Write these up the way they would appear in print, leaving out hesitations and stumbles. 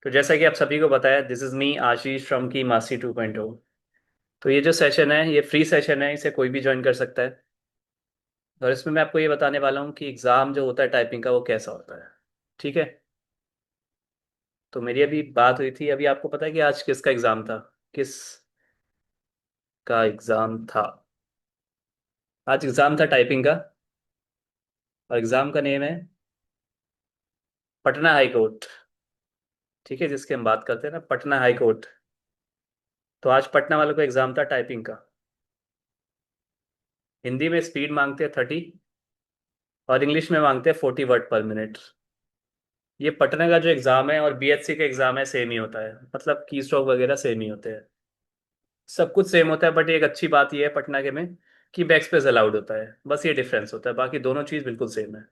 तो जैसा कि आप सभी को बताया, this is me Ashish from की मासी 2.0। तो ये जो सेशन है ये फ्री सेशन है, इसे कोई भी ज्वाइन कर सकता है। और इसमें मैं आपको ये बताने वाला हूँ कि एग्ज़ाम जो होता है टाइपिंग का वो कैसा होता है। ठीक है। तो मेरी अभी बात हुई थी, अभी आपको पता है कि आज किसका एग्ज़ाम था? किस का एग्ज़ाम था? आज एग्ज़ाम था टाइपिंग का। और एग्ज़ाम का नेम है पटना हाई कोर्ट। ठीक है, जिसकी हम बात करते हैं ना, पटना हाई कोर्ट। तो आज पटना वालों का एग्ज़ाम था टाइपिंग का। हिंदी में स्पीड मांगते हैं 30, और इंग्लिश में मांगते हैं 40 वर्ड पर मिनट। ये पटना का जो एग्ज़ाम है और बीएचसी का एग्ज़ाम है, सेम ही होता है, मतलब की स्ट्रोक वगैरह सेम ही होते हैं। सब कुछ सेम होता है, बट एक अच्छी बात यह है पटना के में कि बैक स्पेस अलाउड होता है, बस ये डिफरेंस होता है, बाकी दोनों चीज़ बिल्कुल सेम है।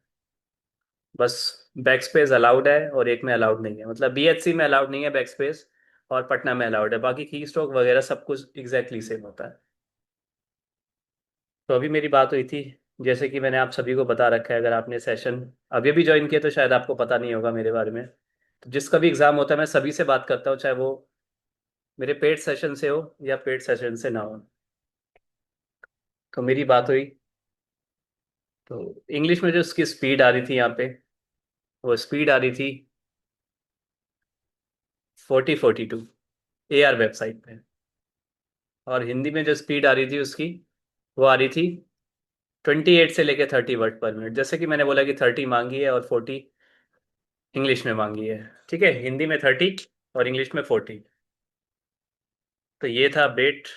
बस बैक स्पेस अलाउड है और एक में अलाउड नहीं है, मतलब बीएचसी में अलाउड नहीं है बैक स्पेस, और पटना में अलाउड है, बाकी की स्ट्रोक वगैरह सब कुछ एग्जैक्टली सेम होता है। तो अभी मेरी बात हुई थी, जैसे कि मैंने आप सभी को बता रखा है, अगर आपने सेशन अभी भी ज्वाइन किया तो शायद आपको पता नहीं होगा मेरे बारे में। तो जिसका भी एग्ज़ाम होता है मैं सभी से बात करता हूँ, चाहे वो मेरे पेड सेशन से हो या पेड सेशन से ना हो। तो मेरी बात हुई, तो इंग्लिश में जो उसकी स्पीड आ रही थी यहाँ पे, वो स्पीड आ रही थी 4042 एआर वेबसाइट पे। और हिंदी में जो स्पीड आ रही थी उसकी, वो आ रही थी 28 से लेके 30 वर्ड पर मिनट। जैसे कि मैंने बोला कि 30 मांगी है और 40 इंग्लिश में मांगी है। ठीक है, हिंदी में 30 और इंग्लिश में 40। तो ये था अपडेट।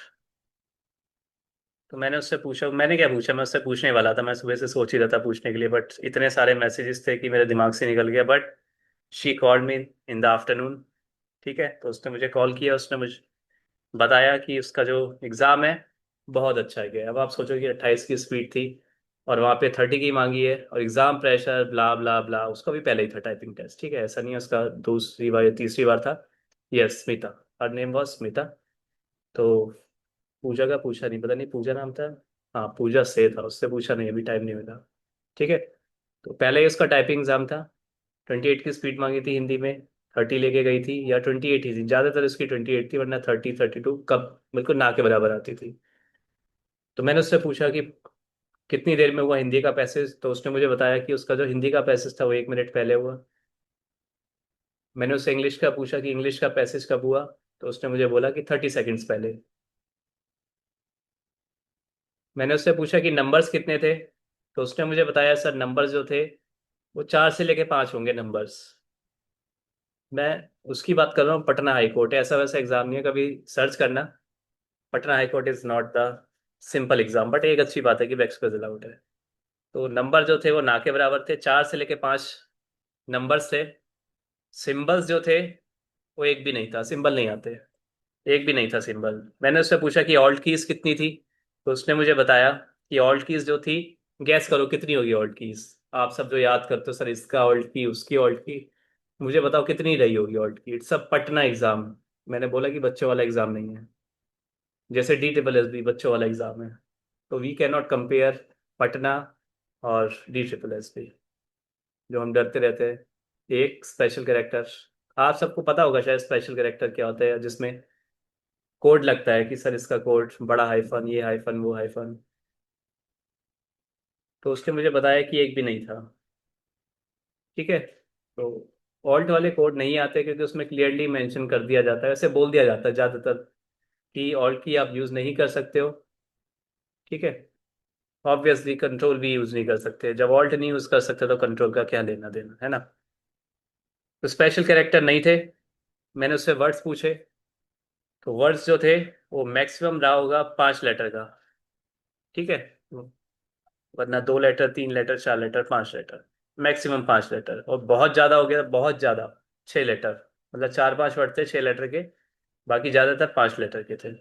तो मैंने उससे पूछा, मैंने क्या पूछा, मैं उससे पूछने वाला था, मैं सुबह से सोच ही रहा था पूछने के लिए, बट इतने सारे मैसेजेस थे कि मेरे दिमाग से निकल गया। But she called me in the afternoon. ठीक है, तो उसने मुझे कॉल किया, उसने मुझे बताया कि उसका जो एग्ज़ाम है बहुत अच्छा गया। अब आप सोचो कि 28 की स्पीड थी और वहाँ पे 30 की मांगी है, और एग्ज़ाम प्रेशर ब्ला ब्ला ब्ला, उसका भी पहले ही था टाइपिंग टेस्ट। ठीक है, ऐसा नहीं है उसका दूसरी बार या तीसरी बार था। Yes, Smita. Her name was Smita. तो पूजा का पूछा नहीं, पता नहीं पूजा नाम था। हाँ, पूजा से था, उससे पूछा नहीं, अभी टाइम नहीं मिला। ठीक है। तो पहले ही उसका टाइपिंग एग्जाम था। 28 की स्पीड मांगी थी हिंदी में, 30 लेके गई थी, या 28 ही थी ज़्यादातर, उसकी 28 थी, वरना 30 32 कब बिल्कुल ना के बराबर आती थी। तो मैंने उससे पूछा कि कितनी देर में हुआ हिंदी का पैसेज, तो उसने मुझे बताया कि उसका जो हिंदी का पैसेज था वो 1 मिनट पहले हुआ। मैंने उससे इंग्लिश का पूछा कि इंग्लिश का पैसेज कब हुआ, तो उसने मुझे बोला कि 30 सेकेंड्स पहले। मैंने उससे पूछा कि नंबर्स कितने थे, तो उसने मुझे बताया सर नंबर्स जो थे वो 4 से लेके 5 होंगे नंबर्स। मैं उसकी बात कर रहा हूँ, पटना हाई कोर्ट है, ऐसा वैसा एग्जाम नहीं है, कभी सर्च करना। Patna high court is not the simple exam, but एक अच्छी बात है कि बैक्स पे अलाउड है। तो नंबर जो थे वो ना के बराबर थे, 4 से लेके 5 नंबर्स थे। सिंबल्स जो थे वो एक भी नहीं था, सिंबल नहीं आते, एक भी नहीं था सिंबल। मैंने उससे पूछा कि ऑल्ट कीज कितनी थी, तो उसने मुझे बताया कि ऑल्ट कीज जो थी, गैस करो कितनी होगी ऑल्ट कीज। आप सब जो याद करते हो सर इसका ऑल्ट की उसकी ऑल्ट की, मुझे बताओ कितनी रही होगी ऑल्ट की। It's a Patna exam. मैंने बोला कि बच्चों वाला एग्जाम नहीं है, जैसे DSSB बच्चों वाला एग्जाम है। तो we can not compare Patna और DSSB, जो हम डरते रहते हैं। एक स्पेशल कैरेक्टर, आप सबको पता होगा शायद स्पेशल कैरेक्टर क्या होता है, जिसमें कोड लगता है कि सर इसका कोड बड़ा हाइफन, ये हाइफन, वो हाइफन। तो उसने मुझे बताया कि एक भी नहीं था। ठीक है। तो ऑल्ट वाले कोड नहीं आते क्योंकि उसमें क्लियरली मेंशन कर दिया जाता है, वैसे बोल दिया जाता है ज़्यादातर कि ऑल्ट की आप यूज़ नहीं कर सकते हो। ठीक है। ऑब्वियसली कंट्रोल भी यूज़ नहीं कर सकते, जब ऑल्ट नहीं यूज़ कर सकते तो कंट्रोल का क्या लेना देना है ना। तो स्पेशल कैरेक्टर नहीं थे। मैंने उससे वर्ड्स पूछे, तो वर्ड्स जो थे वो मैक्सिमम रहा होगा 5 लेटर का। ठीक है, वरना 2 letter, 3 letter, 4 letter, 5 letter, maximum 5 letter, और बहुत ज़्यादा हो गया बहुत ज़्यादा 6 लेटर। मतलब 4 5 वर्ड थे 6 लेटर के, बाकी ज़्यादातर 5 लेटर के थे।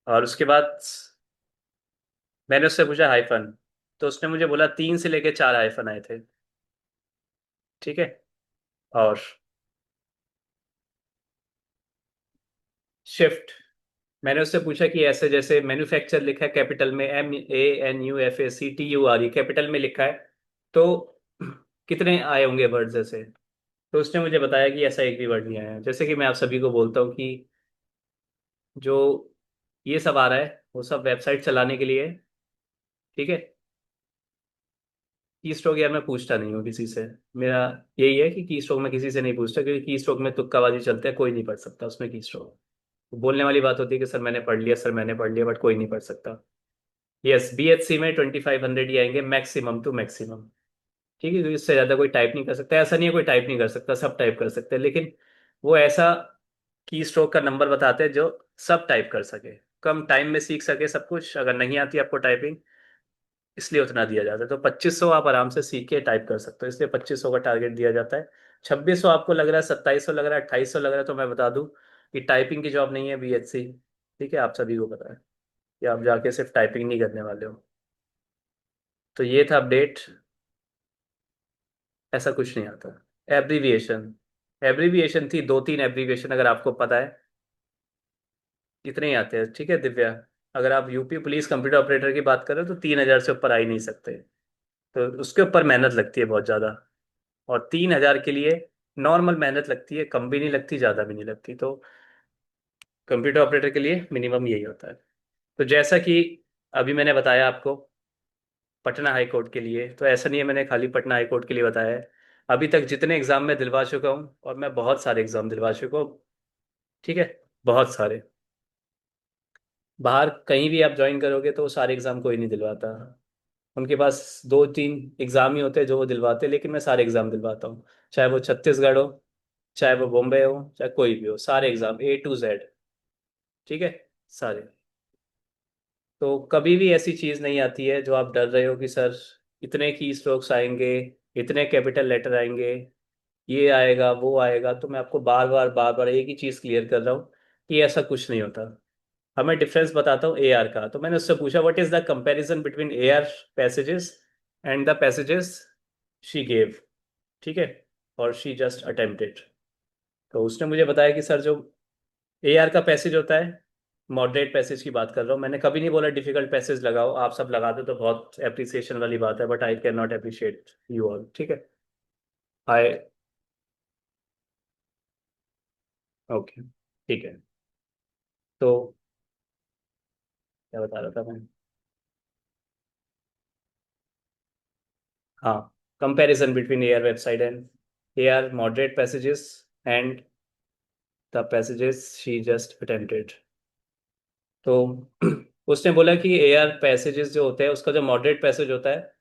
और उसके बाद मैंने उससे पूछा हाइफन, तो उसने मुझे बोला 3 से लेके 4 हाइफन आए थे। ठीक है। और शिफ्ट, मैंने उससे पूछा कि ऐसे जैसे मैन्युफैक्चर लिखा है कैपिटल में, MANUFACTURE कैपिटल में लिखा है, तो कितने आए होंगे वर्ड्स ऐसे। तो उसने मुझे बताया कि ऐसा एक भी वर्ड नहीं आया। जैसे कि मैं आप सभी को बोलता हूँ कि जो ये सब आ रहा है वो सब वेबसाइट चलाने के लिए है, ठीक है। की स्ट्रोक यार मैं पूछता नहीं हूँ किसी से। मेरा यही है कि की स्ट्रोक मैं किसी से नहीं पूछता, क्योंकि की स्ट्रोक में तुक्काबाजी चलते हैं, कोई नहीं पढ़ सकता उसमें की स्ट्रोक। बोलने वाली बात होती है कि सर मैंने पढ़ लिया, सर मैंने पढ़ लिया, बट कोई नहीं पढ़ सकता। यस, BHC में 2500 ही आएंगे मैक्सिमम टू मैक्सिमम। ठीक है, क्योंकि इससे ज़्यादा कोई टाइप नहीं कर सकता। ऐसा नहीं है कोई टाइप नहीं कर सकता, सब टाइप कर सकते हैं, लेकिन वो ऐसा की स्ट्रोक का नंबर बताते हैं जो सब टाइप कर सके, कम टाइम में सीख सके सब कुछ। अगर नहीं आती आपको टाइपिंग, इसलिए उतना दिया जाता है। तो 2500 आप आराम से सीख के टाइप कर सकते हो, इसलिए 2500 का टारगेट दिया जाता है। 2600 आपको लग रहा है, 2700 लग रहा है, 2800 लग रहा है, तो मैं बता दूं कि टाइपिंग की जॉब नहीं है BHC। ठीक है, आप सभी को पता है कि आप जाके सिर्फ टाइपिंग नहीं करने वाले हो। तो ये था अपडेट। ऐसा कुछ नहीं आता। एब्रीविएशन, एब्रीविएशन थी, दो तीन एब्रीविएशन अगर आपको पता है। इतने ही आते हैं, ठीक है दिव्या। अगर आप यूपी पुलिस कंप्यूटर ऑपरेटर की बात करें तो 3000 से ऊपर आ ही नहीं सकते। तो उसके ऊपर मेहनत लगती है बहुत ज़्यादा। और 3000 के लिए नॉर्मल मेहनत लगती है, कम भी नहीं लगती, ज़्यादा भी नहीं लगती। तो कंप्यूटर ऑपरेटर के लिए मिनिमम यही होता है। तो जैसा कि अभी मैंने बताया आपको पटना हाई कोर्ट के लिए, तो ऐसा नहीं है मैंने खाली पटना हाई कोर्ट के लिए बताया है। अभी तक जितने एग्ज़ाम मैं दिलवा चुका हूँ, और मैं बहुत सारे एग्ज़ाम दिलवा चुका हूँ, ठीक है, बहुत सारे। बाहर कहीं भी आप ज्वाइन करोगे तो वो सारे एग्ज़ाम कोई नहीं दिलवाता। उनके पास दो तीन एग्ज़ाम ही होते हैं जो वो दिलवाते हैं, लेकिन मैं सारे एग्ज़ाम दिलवाता हूँ। चाहे वो छत्तीसगढ़ हो, चाहे वो बॉम्बे हो, चाहे कोई भी हो, सारे एग्ज़ाम A to Z। ठीक है, सारे। तो कभी भी ऐसी चीज़ नहीं आती है जो आप डर रहे हो कि सर इतने की स्ट्रोक्स आएंगे, इतने कैपिटल लेटर आएंगे, ये आएगा वो आएगा। तो मैं आपको बार बार बार बार एक ही चीज़ क्लियर कर रहा हूँ कि ऐसा कुछ नहीं होता। हमें डिफरेंस बताता हूँ AR का। तो मैंने उससे पूछा what is the comparison between AR passages and the passages she gave, ठीक है, और शी जस्ट अटेम्प्टेड। तो उसने मुझे बताया कि सर जो AR का पैसेज होता है, मॉडरेट पैसेज की बात कर रहा हूँ। मैंने कभी नहीं बोला डिफिकल्ट पैसेज लगाओ, आप सब लगाते तो बहुत अप्रिसिएशन वाली बात है, but I can not appreciate you all, ठीक है। आई, ओके, ठीक है। तो क्या बता रहा था मैं? हाँ, comparison between AR website and AR moderate passages and the passages she just attempted. तो उसने बोला कि AR पैसेजेस जो होते हैं, उसका जो मॉडरेट पैसेज होता है,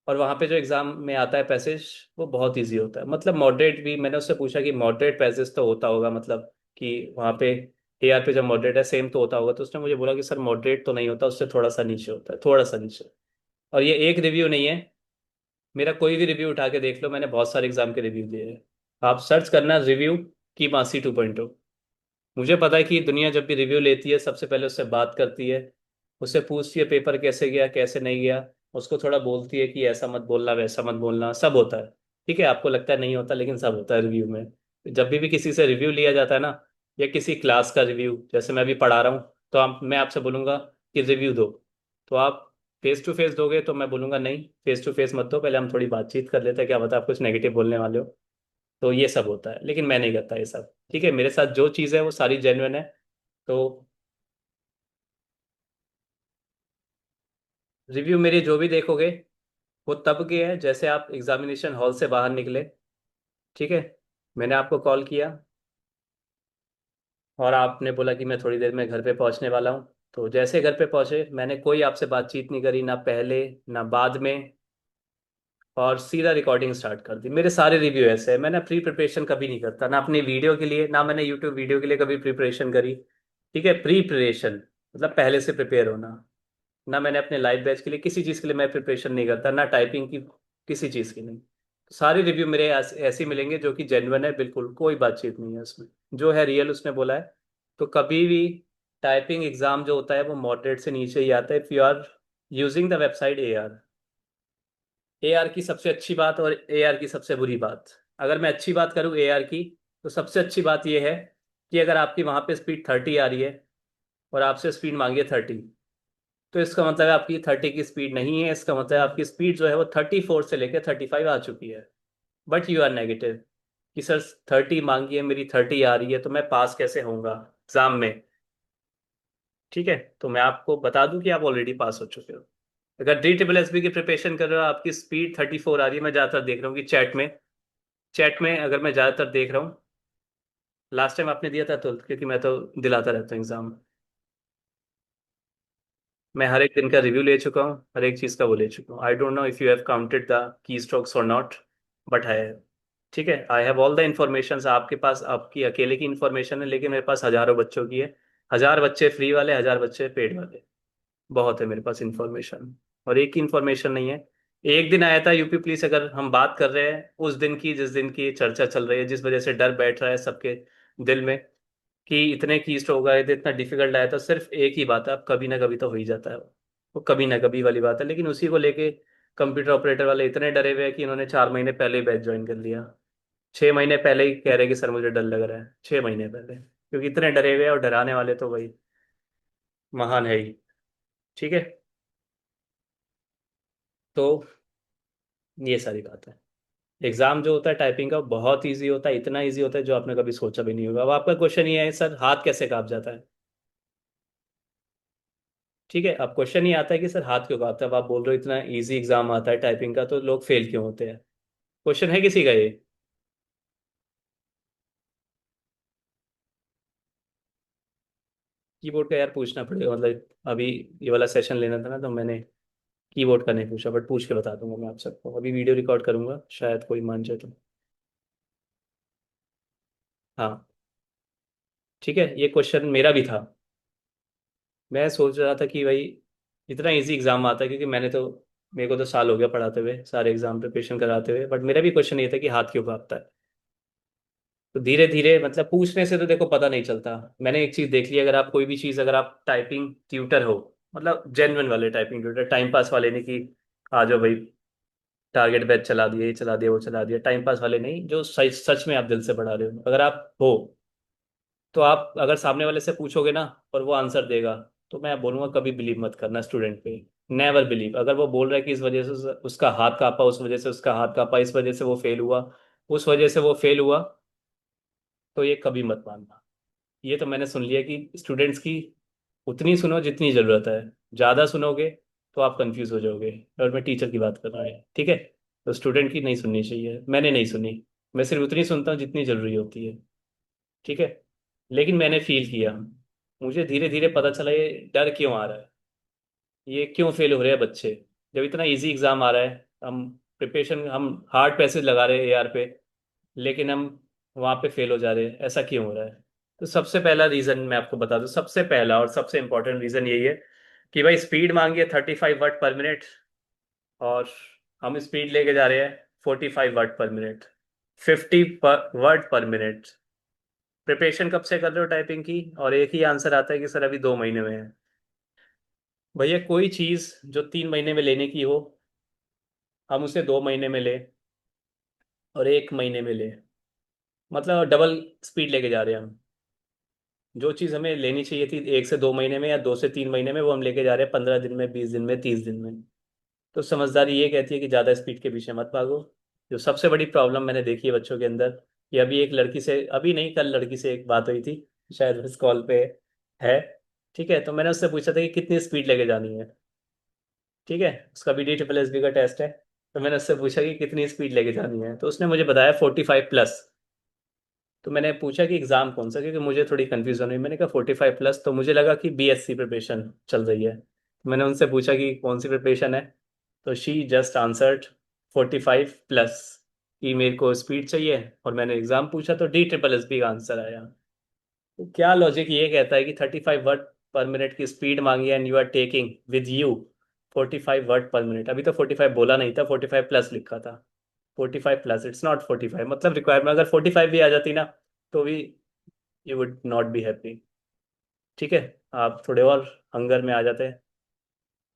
और वहाँ पे जो एग्जाम में आता है पैसेज, वो बहुत इजी होता है। मतलब मॉडरेट भी, मैंने उससे पूछा कि मॉडरेट पैसेज तो होता होगा, मतलब कि वहाँ पे AR पे जब मॉडरेट है सेम तो होता होगा। तो उसने मुझे बोला कि सर मॉडरेट तो नहीं होता, उससे थोड़ा सा नीचे होता है, थोड़ा सा नीचे। और ये एक रिव्यू नहीं है, मेरा कोई भी रिव्यू उठा के देख लो, मैंने बहुत सारे एग्जाम के रिव्यू दिए हैं। आप सर्च करना रिव्यू की मासी 2.0। मुझे पता है कि दुनिया जब भी रिव्यू लेती है सबसे पहले उससे बात करती है, उससे पूछती है पेपर कैसे गया कैसे नहीं गया, उसको थोड़ा बोलती है कि ऐसा मत बोलना वैसा मत बोलना, सब होता है। ठीक है, आपको लगता है नहीं होता, लेकिन सब होता है रिव्यू में। जब भी किसी से रिव्यू लिया जाता है ना, या किसी क्लास का रिव्यू, जैसे मैं अभी पढ़ा रहा हूँ, तो मैं आपसे बोलूंगा कि रिव्यू दो, तो आप फेस टू फेस दोगे, तो मैं बोलूंगा नहीं फेस टू फेस मत दो, पहले हम थोड़ी बातचीत कर लेते हैं, क्या पता आप कुछ नेगेटिव बोलने वाले हो। तो ये सब होता है, लेकिन मैं नहीं करता ये सब। ठीक है, मेरे साथ जो चीज़ है वो सारी जेन्युइन है। तो रिव्यू मेरे जो भी देखोगे वो तब के है जैसे आप एग्जामिनेशन हॉल से बाहर निकले, ठीक है। मैंने आपको कॉल किया और आपने बोला कि मैं थोड़ी देर में घर पे पहुंचने वाला हूँ। तो जैसे घर पे पहुंचे, मैंने कोई आपसे बातचीत नहीं करी, ना पहले ना बाद में, और सीधा रिकॉर्डिंग स्टार्ट कर दी। मेरे सारे रिव्यू ऐसे है, मैंने प्री प्रिपरेशन कभी नहीं करता, ना अपनी वीडियो के लिए, ना मैंने यूट्यूब वीडियो के लिए कभी प्रिपरेशन करी। ठीक है, प्री प्रिपरेशन मतलब पहले से प्रिपेयर होना। ना मैंने अपने लाइव बैच के लिए किसी चीज़ के लिए मैं प्रिपरेशन नहीं करता, ना टाइपिंग की, किसी चीज़ की नहीं। सारे रिव्यू मेरे ऐसे मिलेंगे जो कि जेन्युइन है, बिल्कुल कोई बातचीत नहीं है उसमें, जो है रियल उसने बोला है। तो कभी भी टाइपिंग एग्जाम जो होता है वो मॉडरेट से नीचे ही आता है, if you are using the website AR। AR की सबसे अच्छी बात और AR की सबसे बुरी बात, अगर मैं अच्छी बात करूँ AR की, तो सबसे अच्छी बात यह है कि अगर आपकी वहाँ पे स्पीड 30 आ रही है और आपसे स्पीड मांगी है 30, तो इसका मतलब है आपकी 30 की स्पीड नहीं है, इसका मतलब है आपकी स्पीड जो है वो 34 से लेकर 35 आ चुकी है। बट यू आर नेगेटिव कि सर 30 मांगी है, मेरी 30 आ रही है, तो मैं पास कैसे होऊंगा एग्जाम में। ठीक है, तो मैं आपको बता दूं कि आप ऑलरेडी पास हो चुके हो। अगर DSSB की प्रिपरेशन कर रहे हो, आपकी स्पीड 34 आ रही है, मैं ज़्यादातर देख रहा हूँ कि चैट में अगर मैं ज़्यादातर देख रहा हूँ। लास्ट टाइम आपने दिया था तो, क्योंकि मैं तो दिलाता रहता हूँ एग्जाम। मैं हर एक दिन का रिव्यू ले चुका हूँ, हर एक चीज़ का वो ले चुका हूँ। I don't know if you have counted the key strokes और नॉट, बट है। ठीक है, I have all the information. आपके पास आपकी अकेले की इन्फॉर्मेशन है, लेकिन मेरे पास हजारों बच्चों की है। 1000 बच्चे फ्री वाले, 1000 बच्चे पेड वाले। बहुत है मेरे पास इन्फॉर्मेशन। और एक ही इन्फॉर्मेशन नहीं है। एक दिन आया था यूपी पुलिस, अगर हम बात कर रहे हैं उस दिन की, जिस दिन की चर्चा चल रही है, जिस वजह से डर बैठ रहा है सबके दिल में कि इतने की स्ट्रोक आए थे, इतना डिफिकल्ट आया था, सिर्फ एक ही बात है, अब कभी ना कभी तो हो ही जाता है वो कभी ना कभी वाली बात है। लेकिन उसी को लेके कंप्यूटर ऑपरेटर वाले इतने डरे हुए हैं कि इन्होंने 4 महीने पहले ही बैच ज्वाइन कर लिया। 6 महीने पहले ही कह रहे हैं कि सर मुझे डर लग रहा है, 6 महीने पहले, क्योंकि इतने डरे हुए हैं। और डराने वाले तो भाई महान है ही। ठीक है, तो ये सारी बात है। एग्जाम जो होता है टाइपिंग का, बहुत इजी होता है, इतना इजी होता है जो आपने कभी सोचा भी नहीं होगा। अब आपका क्वेश्चन ये है सर हाथ कैसे कांप जाता है। ठीक है, अब क्वेश्चन ये आता है कि सर हाथ क्यों कांपता है। अब आप बोल रहे हो इतना इजी एग्जाम आता है टाइपिंग का, तो लोग फेल क्यों होते हैं। क्वेश्चन है किसी का ये। कीबोर्ड का यार पूछना पड़ेगा, मतलब अभी ये वाला सेशन लेना था ना, तो मैंने कीबोर्ड का नहीं पूछा, बट पूछ के बता दूंगा मैं आप सबको। अभी वीडियो रिकॉर्ड करूंगा, शायद कोई मान जाए तो। हाँ, ठीक है, ये क्वेश्चन मेरा भी था। मैं सोच रहा था कि भाई इतना इजी एग्जाम आता है, क्योंकि मेरे को तो साल हो गया पढ़ाते हुए, सारे एग्जाम प्रिपरेशन कराते हुए, बट मेरा भी क्वेश्चन ये था कि हाथ क्यों कांपता है। तो धीरे धीरे, मतलब पूछने से तो देखो पता नहीं चलता। मैंने एक चीज देख ली, अगर आप कोई भी चीज, अगर आप टाइपिंग ट्यूटर हो, मतलब जेन्युइन वाले टाइपिंग ट्यूटर, टाइम पास वाले नहीं कि आ जाओ भाई टारगेट बैच चला दिए, ये चला दिया, वो चला दिया, टाइम पास वाले नहीं, जो सच सच में आप दिल से पढ़ा रहे हो, अगर आप हो, तो आप अगर सामने वाले से पूछोगे ना और वो आंसर देगा, तो मैं बोलूंगा कभी बिलीव मत करना स्टूडेंट पे। Never believe. अगर वो बोल रहा है कि इस वजह से उसका हाथ कांपा, उस वजह से उसका हाथ कांपा, इस वजह से वो फेल हुआ, उस वजह से वो फेल हुआ, तो ये कभी मत मानना। ये तो मैंने सुन लिया कि स्टूडेंट्स की उतनी सुनो जितनी ज़रूरत है। ज़्यादा सुनोगे तो आप कंफ्यूज हो जाओगे। और मैं टीचर की बात कर रहा हूँ, ठीक है। तो स्टूडेंट की नहीं सुननी चाहिए, मैंने नहीं सुनी। मैं सिर्फ उतनी सुनता हूँ जितनी ज़रूरी होती है। ठीक है, लेकिन मैंने फील किया, मुझे धीरे धीरे पता चला ये डर क्यों आ रहा है, ये क्यों फेल हो रहे हैं बच्चे। जब इतना इजी एग्ज़ाम आ रहा है, हम प्रिपरेशन, हम हार्ड पैसेज लगा रहे हैं AR पे, लेकिन हम वहाँ पे फेल हो जा रहे हैं, ऐसा क्यों हो रहा है। तो सबसे पहला रीज़न मैं आपको बता दूं, सबसे पहला और सबसे इंपॉर्टेंट रीज़न यही है कि भाई स्पीड मांगी है 35 वर्ड पर मिनट, और हम स्पीड लेके जा रहे हैं 45 word per minute, 50 word per minute. Preparation कब से कर रहे हो टाइपिंग की, और एक ही आंसर आता है कि सर अभी 2 महीने में है। भैया कोई चीज़ जो 3 महीने में लेने की हो, हम उसे 2 महीने में ले और 1 महीने में ले, मतलब डबल स्पीड लेके जा रहे हैं हम। जो चीज़ हमें लेनी चाहिए थी 1 से 2 महीने में या 2 से 3 महीने में, वो हम लेके जा रहे हैं 15 दिन में, 20 दिन में, 30 दिन में। तो समझदारी ये कहती है कि ज़्यादा स्पीड के पीछे मत भागो। जो सबसे बड़ी प्रॉब्लम मैंने देखी है बच्चों के अंदर, कि अभी एक लड़की से, अभी नहीं कल लड़की से एक बात हुई थी, शायद इस कॉल पे है। ठीक है, तो मैंने उससे पूछा था कि कितनी स्पीड लेके जानी है। ठीक है, उसका भी DSSB का टेस्ट है। तो मैंने उससे पूछा कि कितनी स्पीड लेके जानी है, तो उसने मुझे बताया 45+। तो मैंने पूछा कि एग्ज़ाम कौन सा, क्योंकि मुझे थोड़ी कन्फ्यूजन हुई। मैंने कहा 45+, तो मुझे लगा कि BSc प्रिपरेशन चल रही है। तो मैंने उनसे पूछा कि कौन सी प्रिपरेशन है, तो शी जस्ट आंसर्ड 45+, कि मेरे को स्पीड चाहिए। और मैंने एग्ज़ाम पूछा तो DSSB का आंसर आया। तो क्या लॉजिक ये कहता है कि 35 वर्ड पर मिनट की स्पीड मांगी and you are taking with you 45 word per minute. अभी तो 45 बोला नहीं था, 45+ लिखा था। 45+, इट्स नॉट 45, मतलब रिक्वायरमेंट अगर 45 भी आ जाती ना, तो भी you would not be happy. ठीक है, आप थोड़े और हंगर में आ जाते हैं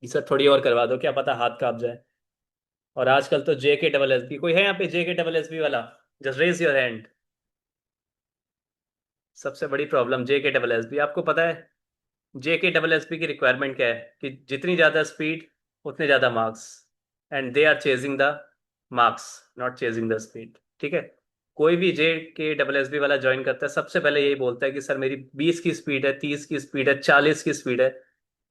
कि सर थोड़ी और करवा दो, क्या पता हाथ कांप जाए। और आजकल तो JK SSB, कोई है यहाँ पे JK SSB वाला, जस्ट रेज योर हैंड। सबसे बड़ी प्रॉब्लम JK SSB, आपको पता है JK SSB की रिक्वायरमेंट क्या है, कि जितनी ज़्यादा स्पीड उतने ज़्यादा marks, and they are chasing the marks, not chasing the speed. ठीक है। कोई भी J K double S B वाला ज्वाइन करता है सबसे पहले यही बोलता है कि सर मेरी 20 की स्पीड है, 30 की स्पीड है, 40 की स्पीड है,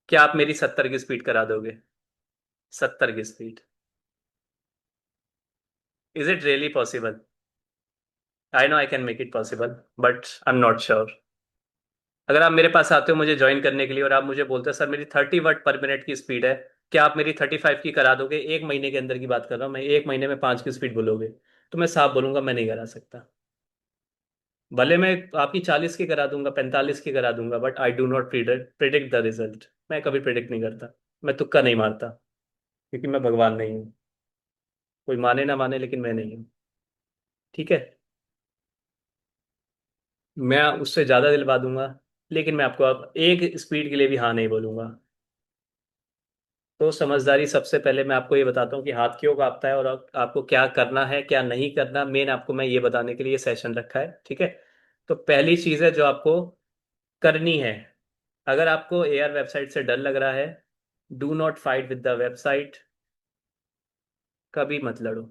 क्या आप मेरी 70 की स्पीड करा दोगे? 70 की speed. Is it really possible? I know I can make it possible, but I am not sure. अगर आप मेरे पास आते हो मुझे ज्वाइन करने के लिए और आप मुझे बोलते हो सर मेरी 30 वर्ड पर मिनट की स्पीड है, क्या आप मेरी 35 की करा दोगे? एक महीने के अंदर की बात कर रहा हूँ मैं, एक महीने में 5 की स्पीड बोलोगे तो मैं साफ बोलूंगा मैं नहीं करा सकता। भले मैं आपकी 40 की करा दूंगा, 45 की करा दूंगा, but I do not predict the result. मैं कभी प्रिडिक्ट नहीं करता। मैं तुक्का नहीं मारता, क्योंकि मैं भगवान नहीं हूँ। कोई माने ना माने, लेकिन मैं नहीं हूँ। ठीक है। मैं उससे ज्यादा दिलवा दूंगा, लेकिन मैं आपको अब एक स्पीड के लिए भी हाँ नहीं बोलूंगा। तो समझदारी सबसे पहले मैं आपको ये बताता हूँ कि हाथ क्यों कांपता है और आपको क्या करना है क्या नहीं करना, मेन आपको मैं ये बताने के लिए ये सेशन रखा है। ठीक है। तो पहली चीज है जो आपको करनी है, अगर आपको एआर वेबसाइट से डर लग रहा है, do not fight with the website. कभी मत लड़ो।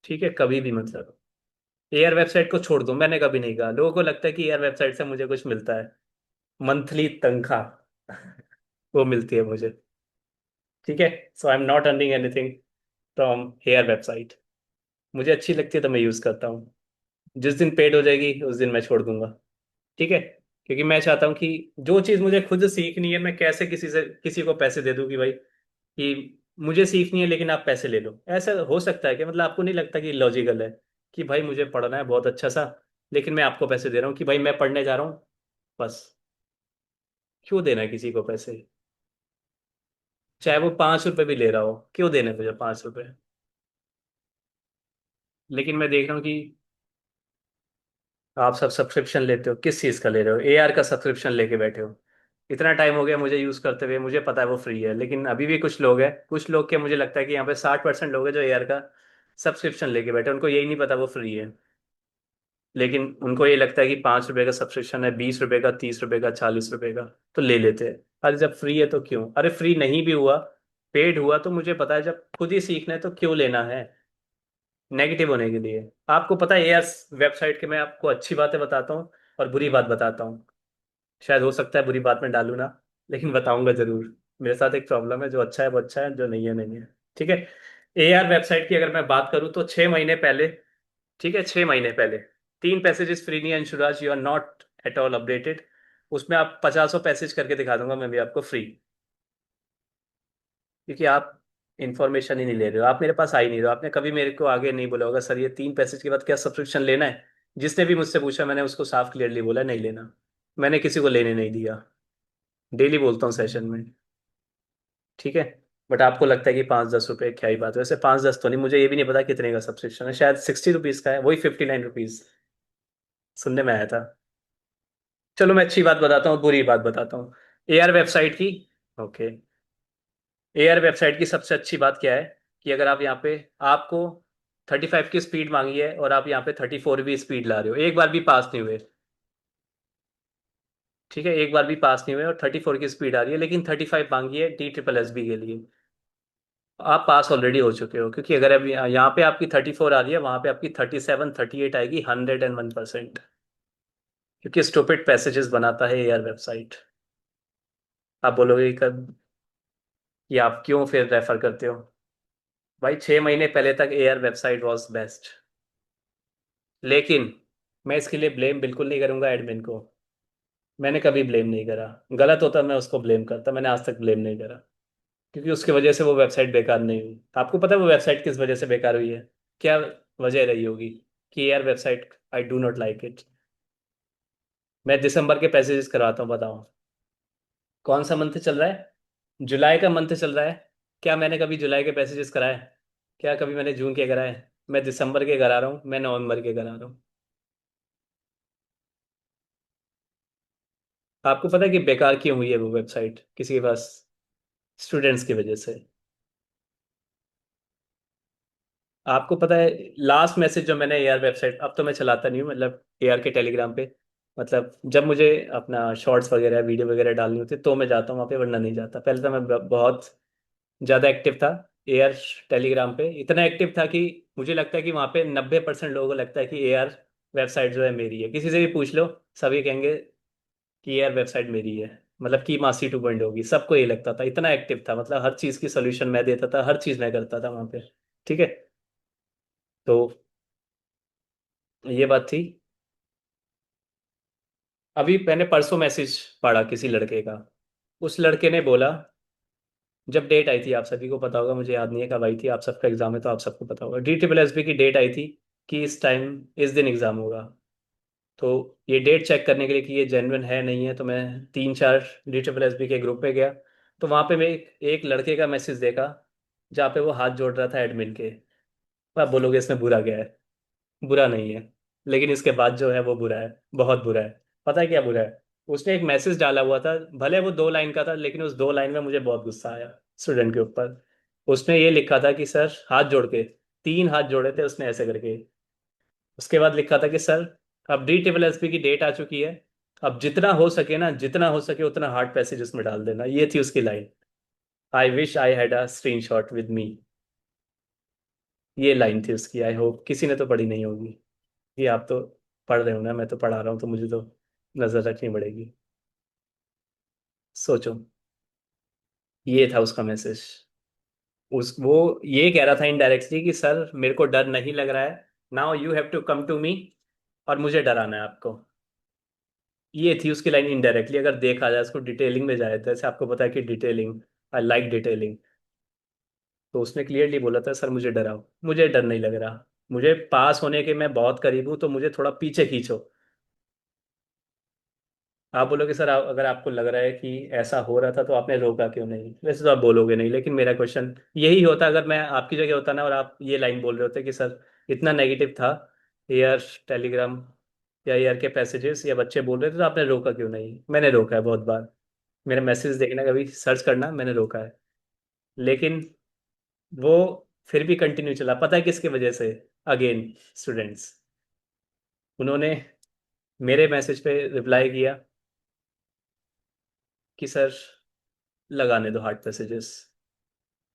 ठीक है, कभी भी मत लड़ो। एआर वेबसाइट को छोड़ दो, मैंने कभी नहीं कहा। लोगों को लगता है कि एआर वेबसाइट से मुझे कुछ मिलता है, मंथली तनख्वाह वो मिलती है मुझे। ठीक है। So I am not earning anything from AR website. मुझे अच्छी लगती है तो मैं यूज करता हूँ। जिस दिन पेड हो जाएगी उस दिन मैं छोड़ दूंगा। ठीक है। क्योंकि मैं चाहता हूँ कि जो चीज़ मुझे खुद सीखनी है, मैं कैसे किसी को पैसे दे दूँ कि भाई कि मुझे सीखनी है लेकिन आप पैसे ले लो। ऐसा हो सकता है कि मतलब आपको नहीं लगता कि लॉजिकल है कि भाई मुझे पढ़ना है बहुत अच्छा सा, लेकिन मैं आपको पैसे दे रहा हूँ कि भाई मैं पढ़ने जा रहा हूँ बस। क्यों देना है किसी को पैसे? चाहे वो 5 रुपए भी ले रहा हो, क्यों देने मुझे 5 रुपए? लेकिन मैं देख रहा हूँ कि आप सब सब्सक्रिप्शन लेते हो, किस चीज़ का ले रहे हो? एआर का सब्सक्रिप्शन लेके बैठे हो। इतना टाइम हो गया मुझे यूज़ करते हुए, मुझे पता है वो फ्री है, लेकिन अभी भी कुछ लोग हैं, कुछ लोग के मुझे लगता है कि यहाँ पे 60% लोग हैं जो एआर का सब्सक्रिप्शन लेके बैठे हैं। उनको यही नहीं पता वो फ्री है, लेकिन उनको ये लगता है कि 5 रुपए का सब्सक्रिप्शन है, 20 रुपए का, 30 रुपए का, 40 रुपए का, तो ले लेते हैं। अरे जब फ्री है तो क्यों? अरे फ्री नहीं भी हुआ, पेड हुआ तो मुझे पता है जब खुद ही सीखना है तो क्यों लेना है नेगेटिव होने के लिए? आपको पता है एआर वेबसाइट के मैं आपको अच्छी बातें बताता हूँ और बुरी बात बताता हूँ। शायद हो सकता है बुरी बात में डालू ना, लेकिन बताऊंगा जरूर। मेरे साथ एक प्रॉब्लम है, जो अच्छा है वो अच्छा है, जो नहीं है नहीं है। ठीक है। एआर वेबसाइट की अगर मैं बात करूँ तो 6 महीने पहले, ठीक है, 6 महीने पहले 3 पैसेजेस फ्री नहीं है Anshuraj, you are not at all updated. उसमें आप 50 पैसेज करके दिखा दूंगा मैं भी आपको फ्री, क्योंकि आप इंफॉर्मेशन ही नहीं ले रहे हो, आप मेरे पास आ ही नहीं रहे हो। आपने कभी मेरे को आगे नहीं बोला होगा सर ये 3 पैसेज के बाद क्या सब्सक्रिप्शन लेना है? जिसने भी मुझसे पूछा मैंने उसको साफ क्लियरली बोला नहीं लेना। मैंने किसी को लेने नहीं दिया, डेली बोलता हूँ सेशन में। ठीक है। बट आपको लगता है कि 5-10 रुपए क्या ही बात है, वैसे 5-10 तो नहीं, मुझे ये भी नहीं पता कितने का सब्सक्रिप्शन है, शायद 60 रुपीज का है, वही 59 रुपीज सुनने में आया था। चलो मैं अच्छी बात बताता हूँ, बुरी बात बताता हूँ एआर वेबसाइट की। ओके। एआर वेबसाइट की सबसे अच्छी बात क्या है कि अगर आप यहाँ पे, आपको 35 की स्पीड मांगी है और आप यहाँ पे 34 भी स्पीड ला रहे हो, एक बार भी पास नहीं हुए। ठीक है, एक बार भी पास नहीं हुए और 34 की स्पीड आ रही है, लेकिन 35 मांगी है टी ट्रिपल एस बी के लिए। आप पास ऑलरेडी हो चुके हो, क्योंकि अगर अब यहाँ पे आपकी 34 आ रही है, वहां पे आपकी 37-38 आएगी, 101%। क्योंकि स्टूपिड पैसेजेस बनाता है एआर वेबसाइट। आप बोलोगे कि आप क्यों फिर रेफर करते हो? भाई 6 महीने पहले तक एआर वेबसाइट वॉज बेस्ट, लेकिन मैं इसके लिए ब्लेम बिल्कुल नहीं करूंगा एडमिन को। मैंने कभी ब्लेम नहीं करा। गलत होता मैं उसको ब्लेम करता, मैंने आज तक ब्लेम नहीं करा, क्योंकि उसकी वजह से वो वेबसाइट बेकार नहीं हुई। आपको पता है वो वेबसाइट किस वजह से बेकार हुई है? क्या वजह रही होगी कि यार website I do not like it? मैं दिसंबर के पैसेजेस करवाता हूँ, बताओ कौन सा मंथ चल रहा है? जुलाई का मंथ चल रहा है। क्या मैंने कभी जुलाई के पैसेजेस कराए? क्या कभी मैंने जून के कराए? मैं दिसंबर के करा रहा हूँ, मैं नवंबर के करा रहा हूँ। आपको पता है कि बेकार क्यों हुई है वो वेबसाइट किसी के पास? स्टूडेंट्स की वजह से। आपको पता है लास्ट मैसेज जो मैंने एआर वेबसाइट, अब तो मैं चलाता नहीं हूँ, मतलब एआर के टेलीग्राम पे, मतलब जब मुझे अपना शॉर्ट्स वगैरह वीडियो वगैरह डालनी होती है तो मैं जाता हूँ वहाँ पे, वरना नहीं जाता। पहले तो मैं बहुत ज़्यादा एक्टिव था, एआर टेलीग्राम पे इतना एक्टिव था कि मुझे लगता है कि वहाँ पे 90% लोगों को लगता है कि एआर वेबसाइट जो है मेरी है। किसी से भी पूछ लो, सभी कहेंगे कि एआर वेबसाइट मेरी है। मतलब की मासी 2.0 होगी, सबको ये लगता था। इतना एक्टिव था, मतलब हर चीज़ की सोल्यूशन मैं देता था, हर चीज़ मैं करता था वहाँ पे। ठीक है। तो ये बात थी। अभी मैंने परसों मैसेज पढ़ा किसी लड़के का। उस लड़के ने बोला, जब डेट आई थी, आप सभी को पता होगा, मुझे याद नहीं है कब आई थी, आप सबका एग्जाम है तो आप सबको पता होगा, DSSB की डेट आई थी कि इस टाइम इस दिन एग्जाम होगा। तो ये डेट चेक करने के लिए कि ये जेन्युइन है नहीं है, तो मैं 3-4 DSSB के ग्रुप पे गया। तो वहाँ पे मैं एक लड़के का मैसेज देखा जहाँ पे वो हाथ जोड़ रहा था एडमिन के। आप बोलोगे इसमें बुरा क्या है? बुरा नहीं है, लेकिन इसके बाद जो है वो बुरा है, बहुत बुरा है। पता है क्या बुरा है? उसने एक मैसेज डाला हुआ था, भले वो 2 लाइन का था, लेकिन उस 2 लाइन में मुझे बहुत गुस्सा आया स्टूडेंट के ऊपर। उसने ये लिखा था कि सर, हाथ जोड़ के, 3 हाथ जोड़े थे उसने ऐसे करके। उसके बाद लिखा था कि सर, अब DSSB की डेट आ चुकी है, अब जितना हो सके ना, जितना हो सके उतना हार्ड पैसेज उसमें डाल देना। ये थी उसकी line. I wish I had a screen shot with me. ये लाइन थी उसकी। आई होप किसी ने तो पढ़ी नहीं होगी। ये आप तो पढ़ रहे हो ना, मैं तो पढ़ा रहा हूँ, तो मुझे तो नजर रखनी पड़ेगी। सोचो, ये था उसका मैसेज। उस वो ये कह रहा था इनडायरेक्टली कि सर, मेरे को डर नहीं लग रहा है, now you have to come to me, और मुझे डराना है आपको। ये थी उसकी लाइन इनडायरेक्टली। अगर देखा जाए उसको, डिटेलिंग में जाए, तो जैसे आपको पता है कि डिटेलिंग, आई लाइक डिटेलिंग। तो उसने क्लियरली बोला था, सर मुझे डराओ, मुझे डर नहीं लग रहा, मुझे पास होने के मैं बहुत करीब हूँ, तो मुझे थोड़ा पीछे खींचो। आप बोलोगे सर, अगर आपको लग रहा है कि ऐसा हो रहा था तो आपने रोका क्यों नहीं? वैसे तो आप बोलोगे नहीं, लेकिन मेरा क्वेश्चन यही होता, अगर मैं आपकी जगह होता ना और आप ये लाइन बोल रहे होते कि सर, इतना नेगेटिव था एयर टेलीग्राम या एयर के पैसेजेस या बच्चे बोल रहे थे, तो आपने रोका क्यों नहीं? मैंने रोका है बहुत बार। मेरा मैसेज देखना, कभी सर्च करना, मैंने रोका है। लेकिन वो फिर भी कंटिन्यू चला। पता है किसकी वजह से? Again, students. उन्होंने मेरे मैसेज पे रिप्लाई किया कि सर, लगाने दो हार्ड पैसेजेस,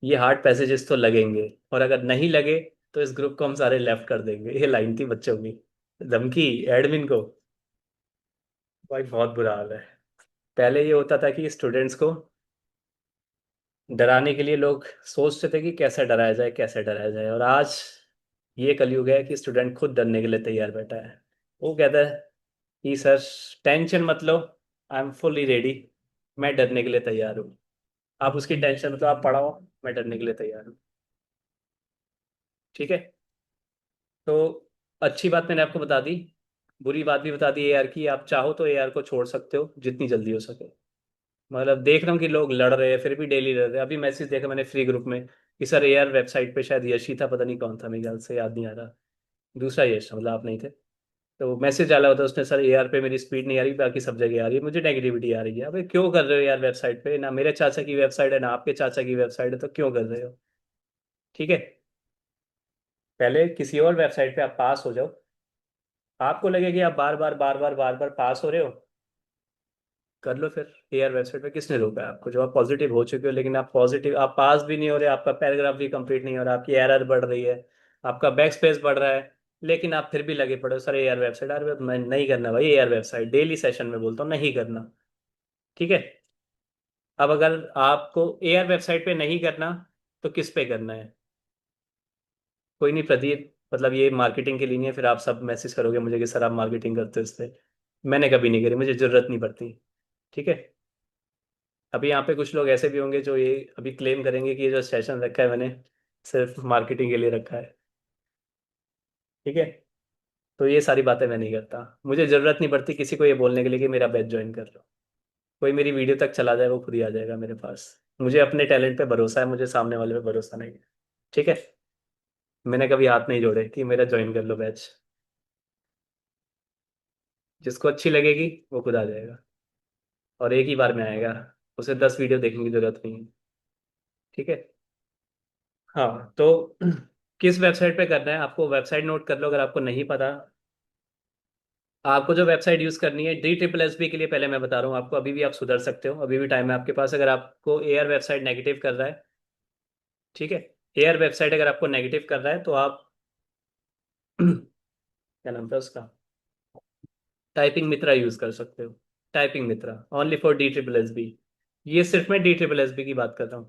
ये हार्ड पैसेजेस तो लगेंगे, और अगर नहीं लगे तो इस ग्रुप को हम सारे लेफ्ट कर देंगे। ये लाइन थी बच्चों की, धमकी एडमिन को। भाई बहुत बुरा हाल है। पहले ये होता था कि स्टूडेंट्स को डराने के लिए लोग सोचते थे कि कैसे डराया जाए, कैसे डराया जाए, और आज ये कलयुग है कि स्टूडेंट खुद डरने के लिए तैयार बैठा है। वो कहता है कि सर, टेंशन मत लो, आई एम फुली रेडी, मैं डरने के लिए तैयार हूँ। आप उसकी टेंशन मतलब आप पढ़ाओ, मैं डरने के लिए तैयार हूँ। ठीक है। तो अच्छी बात मैंने आपको बता दी, बुरी बात भी बता दी एआर की। आप चाहो तो एआर को छोड़ सकते हो जितनी जल्दी हो सके। मतलब देख रहा हूँ कि लोग लड़ रहे हैं, फिर भी डेली लड़ रहे हैं। अभी मैसेज देखा मैंने फ्री ग्रुप में कि सर, एआर वेबसाइट पे शायद यशी था, पता नहीं कौन था, मेरे ख्याल से याद नहीं आ रहा। दूसरा यश, मतलब आप नहीं थे। तो मैसेज डाला होता उसने, सर एआर पे मेरी स्पीड नहीं आ रही, बाकी सब जगह आ रही है, मुझे नेगेटिविटी आ रही है। अबे क्यों कर रहे हो यार? वेबसाइट पे ना मेरे चाचा की वेबसाइट है ना आपके चाचा की वेबसाइट है, तो क्यों कर रहे हो? ठीक है। पहले किसी और वेबसाइट पे आप पास हो जाओ। आपको लगे कि आप बार बार बार बार बार बार पास हो रहे हो, कर लो फिर। एआर वेबसाइट पे किसने रोका है आपको? जब आप पॉजिटिव हो चुके हो, लेकिन आप पॉजिटिव, आप पास भी नहीं हो रहे, आपका पैराग्राफ भी कंप्लीट नहीं हो रहा, आपकी एरर बढ़ रही है, आपका बैक स्पेस बढ़ रहा है, लेकिन आप फिर भी लगे पड़े हो, सर एआर वेबसाइट, अरे मैं नहीं करना भाई एआर वेबसाइट, डेली सेशन में बोलता हूँ नहीं करना। ठीक है। अब अगर आपको एआर वेबसाइट पे नहीं करना, तो किस पे करना है? कोई नहीं प्रदीप, मतलब ये मार्केटिंग के लिए नहीं है, फिर आप सब मैसेज करोगे मुझे कि सर आप मार्केटिंग करते हो इस पे। मैंने कभी नहीं करी, मुझे जरूरत नहीं पड़ती। ठीक है। अभी यहाँ पे कुछ लोग ऐसे भी होंगे जो ये अभी क्लेम करेंगे कि ये जो सेशन रखा है मैंने, सिर्फ मार्केटिंग के लिए रखा है। ठीक है। तो ये सारी बातें मैं नहीं करता। मुझे जरूरत नहीं पड़ती किसी को ये बोलने के लिए कि मेरा बैच ज्वाइन कर लो। कोई मेरी वीडियो तक चला जाए, वो खुद ही आ जाएगा मेरे पास। मुझे अपने टैलेंट पे भरोसा है, मुझे सामने वाले पे भरोसा नहीं है। ठीक है। मैंने कभी हाथ नहीं जोड़े कि मेरा ज्वाइन कर लो बैच। जिसको अच्छी लगेगी वो खुद आ जाएगा, और एक ही बार में आएगा। उसे 10 वीडियो देखने की जरूरत नहीं है। ठीक है। हाँ तो किस वेबसाइट पे करना है आपको? वेबसाइट नोट कर लो अगर आपको नहीं पता। आपको जो वेबसाइट यूज करनी है DSSB के लिए, पहले मैं बता रहा हूँ आपको, अभी भी आप सुधर सकते हो, अभी भी टाइम है आपके पास। अगर आपको एआर वेबसाइट नेगेटिव कर रहा है, ठीक है, एआर वेबसाइट अगर आपको नेगेटिव कर रहा है तो आप क्या नाम था उसका, टाइपिंग मित्रा यूज कर सकते हो। Typing Mitra only for D triple S B. ये सिर्फ मैं डी ट्रिपल एस बी की बात कर रहा हूँ,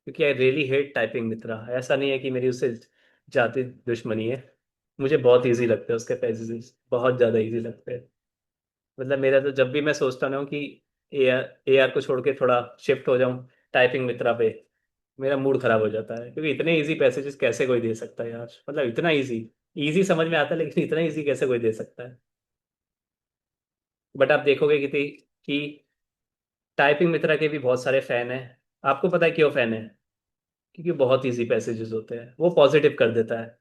क्योंकि आई रियली हेट टाइपिंग मित्रा। ऐसा नहीं है कि मेरी उससे जाती दुश्मनी है, मुझे बहुत इजी लगते हैं उसके पैसेजेस, बहुत ज़्यादा इजी लगते हैं। मतलब मेरा तो जब भी मैं सोचता ना हूँ कि ए आर को छोड़ के थोड़ा शिफ्ट हो जाऊँ टाइपिंग मित्रा पे, मेरा मूड खराब हो जाता है, क्योंकि इतने इजी पैसेजेस कैसे कोई दे सकता है यार। मतलब इतना इजी, इजी समझ में आता है लेकिन इतना इजी कैसे कोई दे सकता है। बट आप देखोगे कि टाइपिंग मित्रा के भी बहुत सारे फैन हैं। आपको पता है क्यों फैन है? क्योंकि बहुत इजी पैसेजेस होते हैं, वो पॉजिटिव कर देता है।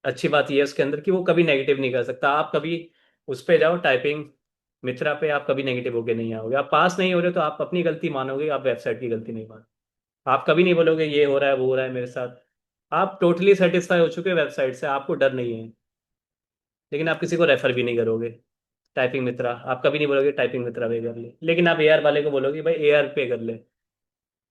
अच्छी बात यह है उसके अंदर कि वो कभी नेगेटिव नहीं कर सकता। आप कभी उस पे जाओ टाइपिंग मित्रा पे, आप कभी नेगेटिव होके नहीं आओगे। आप पास नहीं हो रहे तो आप अपनी गलती मानोगे, आप वेबसाइट की गलती नहीं मान। आप कभी नहीं बोलोगे ये हो रहा है वो हो रहा है मेरे साथ। आप टोटली सेटिस्फाई हो चुके वेबसाइट से, आपको डर नहीं है। लेकिन आप किसी को रेफर भी नहीं करोगे टाइपिंग मित्रा। आप कभी नहीं बोलोगे टाइपिंग मित्रा पे कर ले, लेकिन आप एआर वाले को बोलोगे भाई एआर पे कर ले।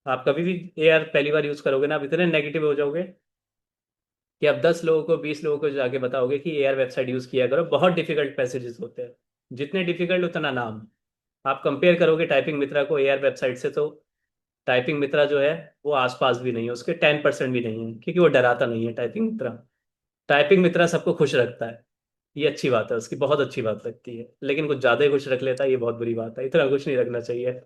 आप कभी भी एआर पहली बार यूज करोगे ना, आप इतने नेगेटिव हो जाओगे कि आप 10 लोगों को 20 लोगों को जाके बताओगे कि एआर वेबसाइट यूज किया करो, बहुत डिफिकल्ट पैसेजेस होते हैं। जितने डिफिकल्ट उतना नाम। आप कंपेयर करोगे टाइपिंग मित्रा को एआर वेबसाइट से, तो टाइपिंग मित्रा जो है वो आसपास भी नहीं है, उसके 10% भी नहीं है, क्योंकि वो डराता नहीं है टाइपिंग मित्रा। टाइपिंग मित्रा सबको खुश रखता है, ये अच्छी बात है उसकी, बहुत अच्छी बात लगती है। लेकिन कुछ ज्यादा ही खुश रख लेता है, ये बहुत बुरी बात है, इतना कुछ नहीं रखना चाहिए।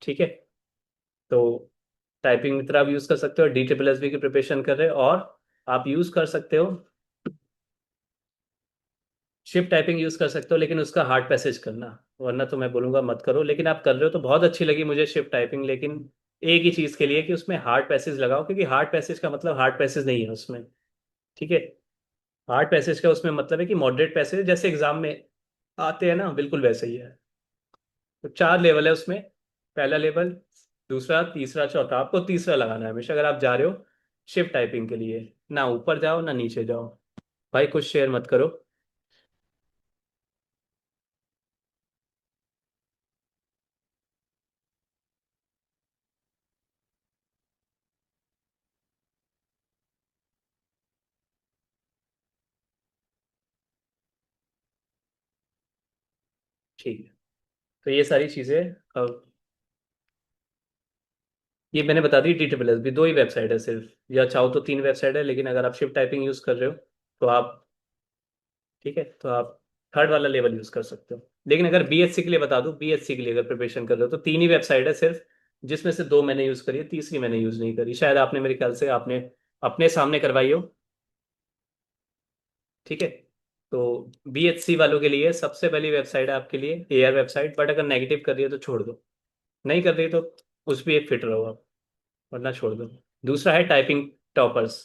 ठीक है। तो टाइपिंग मित्रा आप यूज कर सकते हो, डी ट्रिपल एस बी की प्रिपरेशन कर रहे हो, और आप यूज कर सकते हो शिफ्ट टाइपिंग यूज कर सकते हो, लेकिन उसका हार्ड पैसेज करना, वरना तो मैं बोलूंगा मत करो। लेकिन आप कर रहे हो तो बहुत अच्छी लगी मुझे शिफ्ट टाइपिंग, लेकिन एक ही चीज के लिए कि उसमें हार्ड पैसेज लगाओ, क्योंकि हार्ड पैसेज का मतलब हार्ड पैसेज नहीं है उसमें। ठीक है। हार्ड पैसेज का उसमें मतलब है कि मॉडरेट पैसेज जैसे एग्जाम में आते हैं ना, बिल्कुल वैसे ही है। तो 4 लेवल है उसमें। पहला लेवल, दूसरा, तीसरा, चौथा। आपको तीसरा लगाना है हमेशा अगर आप जा रहे हो शिफ्ट टाइपिंग के लिए। ना ऊपर जाओ ना नीचे जाओ। भाई कुछ शेयर मत करो। ठीक है। तो ये सारी चीजें अब, ये मैंने बता दी। टी ट्रिपल एस भी 2 ही वेबसाइट है सिर्फ, या चाहो तो 3 वेबसाइट है, लेकिन अगर आप शिफ्ट टाइपिंग यूज कर रहे हो तो आप, ठीक है, तो आप थर्ड वाला लेवल यूज कर सकते हो। लेकिन अगर बीएससी के लिए बता दूं, बीएससी के लिए अगर प्रिपरेशन कर रहे हो तो 3 ही वेबसाइट है सिर्फ, जिसमें से 2 मैंने यूज करी है, तीसरी मैंने यूज नहीं करी। शायद आपने, मेरे ख्याल से आपने अपने सामने करवाई हो। ठीक है। तो बीएचसी वालों के लिए सबसे पहली वेबसाइट है आपके लिए एआर वेबसाइट, बट अगर नेगेटिव कर रही है तो छोड़ दो। नहीं कर रही तो उस भी एक फिट रहो आप, वरना छोड़ दो। दूसरा है टाइपिंग टॉपर्स।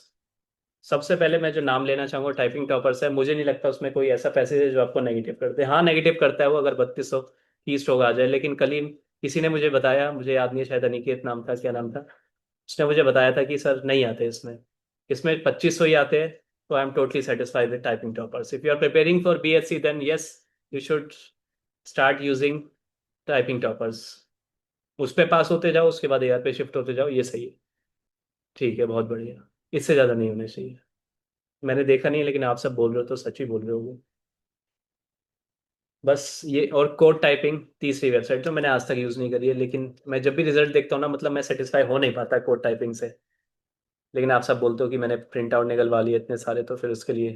सबसे पहले मैं जो नाम लेना चाहूंगा टाइपिंग टॉपर्स है। मुझे नहीं लगता उसमें कोई ऐसा पैसेज है जो आपको नेगेटिव करते हैं। हाँ नेगेटिव करता है वो, अगर 3200 की स्ट्रोक आ जाए। लेकिन कल ही किसी ने मुझे बताया, मुझे याद नहीं है, शायद अनिकेत नाम था, क्या नाम था, उसने मुझे बताया था कि सर नहीं आते इसमें, इसमें 2500 ही आते हैं। तो I am totally satisfied with Typing Toppers. If you are preparing for BSc then yes, you should start using Typing Toppers. उस पे पास होते जाओ, उसके बाद एआर पे शिफ्ट होते जाओ, ये सही है। ठीक है, बहुत बढ़िया। इससे ज़्यादा नहीं होने चाहिए। मैंने देखा नहीं है, लेकिन आप सब बोल रहे हो तो सच ही बोल रहे होगे। बस ये, और कोड टाइपिंग तीसरी वेबसाइट जो मैंने आज तक यूज़ नहीं करी है, लेकिन मैं जब भी रिजल्ट देखता हूँ ना, मतलब मैं सेटिस्फाई हो नहीं पाता कोड टाइपिंग से। लेकिन आप सब बोलते हो कि मैंने प्रिंट आउट निकलवा लिए इतने सारे, तो फिर उसके लिए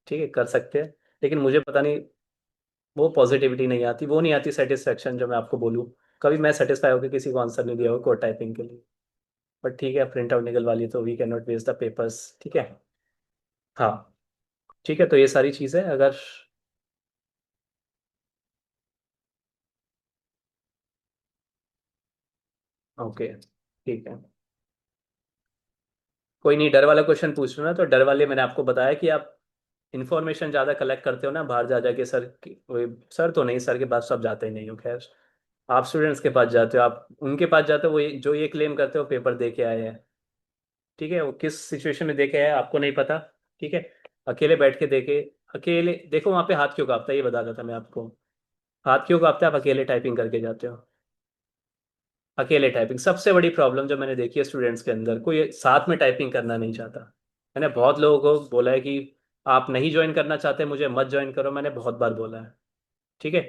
ठीक है कर सकते हैं। लेकिन मुझे पता नहीं, वो पॉजिटिविटी नहीं आती, वो नहीं आती सेटिस्फेक्शन जो मैं आपको बोलूँ। कभी मैं सेटिस्फाई होकर किसी को आंसर नहीं दिया हो कोड टाइपिंग के लिए। बट ठीक है, प्रिंट आउट निकलवा लिए तो we can not waste the papers. ठीक है। हाँ। ठीक है, तो ये सारी चीज़ें अगर, ओके ठीक है। कोई नहीं, डर वाला क्वेश्चन पूछ रहे हो ना, तो डर वाले मैंने आपको बताया कि आप इन्फॉर्मेशन ज़्यादा कलेक्ट करते हो ना बाहर जा जाके। सर तो नहीं, सर के पास सब जाते ही नहीं हो, खैर। आप स्टूडेंट्स के पास जाते हो, आप उनके पास जाते हो, जो ये क्लेम करते हो पेपर दे के आए हैं। ठीक है, वो किस सिचुएशन में दे के आए हैं आपको नहीं पता। ठीक है। अकेले बैठ के देखे, अकेले देखो वहाँ पे हाथ क्यों कांपता है, ये बता रहा था मैं आपको। हाथ क्यों कांपता है? आप अकेले टाइपिंग करके जाते हो। अकेले टाइपिंग सबसे बड़ी प्रॉब्लम जो मैंने देखी है स्टूडेंट्स के अंदर, कोई साथ में टाइपिंग करना नहीं चाहता। मैंने बहुत लोगों को बोला है कि आप नहीं ज्वाइन करना चाहते मुझे मत ज्वाइन करो, मैंने बहुत बार बोला है। ठीक है,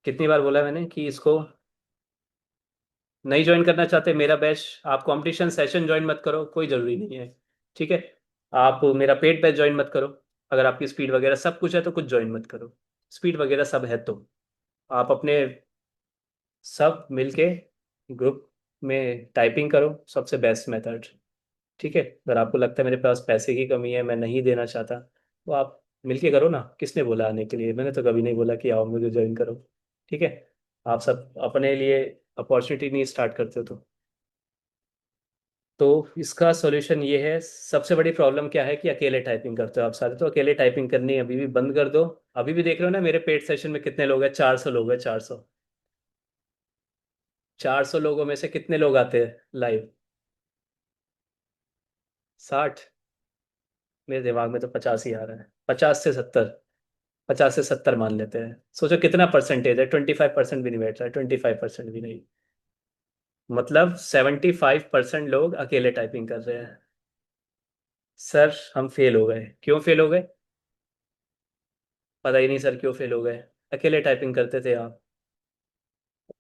कितनी बार बोला है मैंने कि इसको नहीं ज्वाइन करना चाहते मेरा बैच, आप कंपटीशन सेशन ज्वाइन मत करो, कोई ज़रूरी नहीं है। ठीक है, आप मेरा पेड बैच ज्वाइन मत करो। अगर आपकी स्पीड वगैरह सब कुछ है तो कुछ ज्वाइन मत करो। स्पीड वगैरह सब है तो आप अपने सब मिलके ग्रुप में टाइपिंग करो, सबसे बेस्ट मेथड। ठीक है, अगर आपको लगता है मेरे पास पैसे की कमी है मैं नहीं देना चाहता तो आप मिलके करो ना। किसने बोला आने के लिए? मैंने तो कभी नहीं बोला कि आओ मुझे ज्वाइन करो। ठीक है, आप सब अपने लिए अपॉर्चुनिटी नहीं स्टार्ट करते हो तो इसका सॉल्यूशन ये है। सबसे बड़ी प्रॉब्लम क्या है कि अकेले टाइपिंग करते हो आप सारे, तो अकेले टाइपिंग करनी अभी भी बंद कर दो। अभी भी देख रहे हो ना मेरे पेड सेशन में कितने लोग हैं, 400 लोग हैं, 400। 400 लोगों में से कितने लोग आते हैं लाइव? 60? मेरे दिमाग में तो 50 ही आ रहा है, 50 से 70। 50 से 70 मान लेते हैं, सोचो कितना परसेंटेज है, 25% भी नहीं बैठ रहा है, 25% भी नहीं। मतलब 75% लोग अकेले टाइपिंग कर रहे हैं। सर हम फेल हो गए, क्यों फेल हो गए? पता ही नहीं सर क्यों फेल हो गए। अकेले टाइपिंग करते थे आप।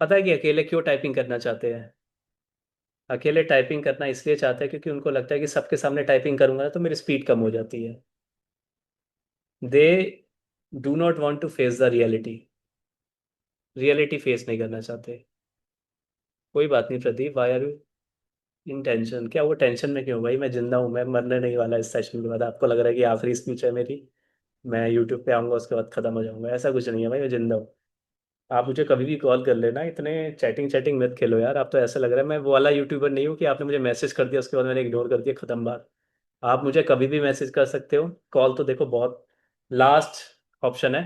पता है कि अकेले क्यों टाइपिंग करना चाहते हैं? अकेले टाइपिंग करना इसलिए चाहते हैं क्योंकि उनको लगता है कि सबके सामने टाइपिंग करूंगा ना तो मेरी स्पीड कम हो जाती है। They do not want to face the reality. Reality face नहीं करना चाहते। कोई बात नहीं Pradeep, why are you in tension? क्या वो टेंशन में क्यों भाई, मैं जिंदा हूँ, मैं मरने नहीं वाला इस सेशन के बाद। आपको लग रहा है कि आखिरी स्पीच है मेरी, मैं यूट्यूब पे आऊंगा उसके बाद खत्म हो जाऊंगा? ऐसा कुछ नहीं है भाई, मैं जिंदा हूँ। आप मुझे कभी भी कॉल कर लेना, इतने चैटिंग चैटिंग मत खेलो यार। आप तो ऐसा लग रहा है मैं वो वाला यूट्यूबर नहीं हूँ कि आपने मुझे मैसेज कर दिया उसके बाद मैंने इग्नोर कर दिया, खत्म बात। आप मुझे कभी भी मैसेज कर सकते हो, कॉल तो देखो बहुत लास्ट ऑप्शन है।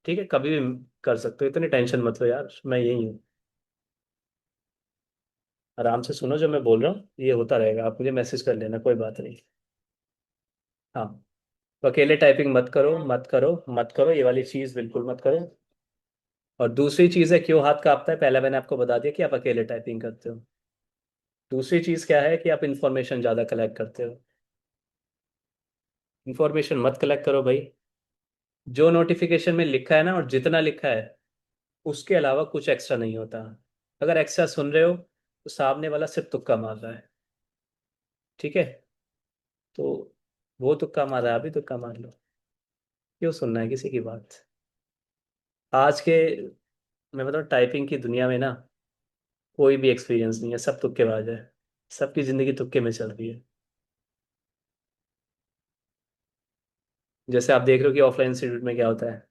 ठीक है, कभी भी कर सकते हो, इतनी टेंशन मत लो यार, मैं यही हूँ। आराम से सुनो जो मैं बोल रहा हूँ, ये होता रहेगा, आप मुझे मैसेज कर लेना, कोई बात नहीं। हाँ, तो अकेले टाइपिंग मत करो, मत करो, मत करो, ये वाली चीज़ बिल्कुल मत करो। और दूसरी चीज़ है क्यों हाथ कांपता है, पहले मैंने आपको बता दिया कि आप अकेले टाइपिंग करते हो। दूसरी चीज़ क्या है कि आप इंफॉर्मेशन ज़्यादा कलेक्ट करते हो। इंफॉर्मेशन मत कलेक्ट करो भाई। जो नोटिफिकेशन में लिखा है ना और जितना लिखा है उसके अलावा कुछ एक्स्ट्रा नहीं होता। अगर एक्स्ट्रा सुन रहे हो तो सामने वाला सिर्फ तुक्का मार रहा है। ठीक है, तो वो तुक्का मार रहा है, अभी तुक्का मार लो। क्यों सुनना है किसी की बात? आज के, मैं बताऊँ, टाइपिंग की दुनिया में ना कोई भी एक्सपीरियंस नहीं है, सब तुक्केबाज है। सबकी जिंदगी तुक्के में चल रही है। जैसे आप देख रहे हो कि ऑफलाइन इंस्टीट्यूट में क्या होता है।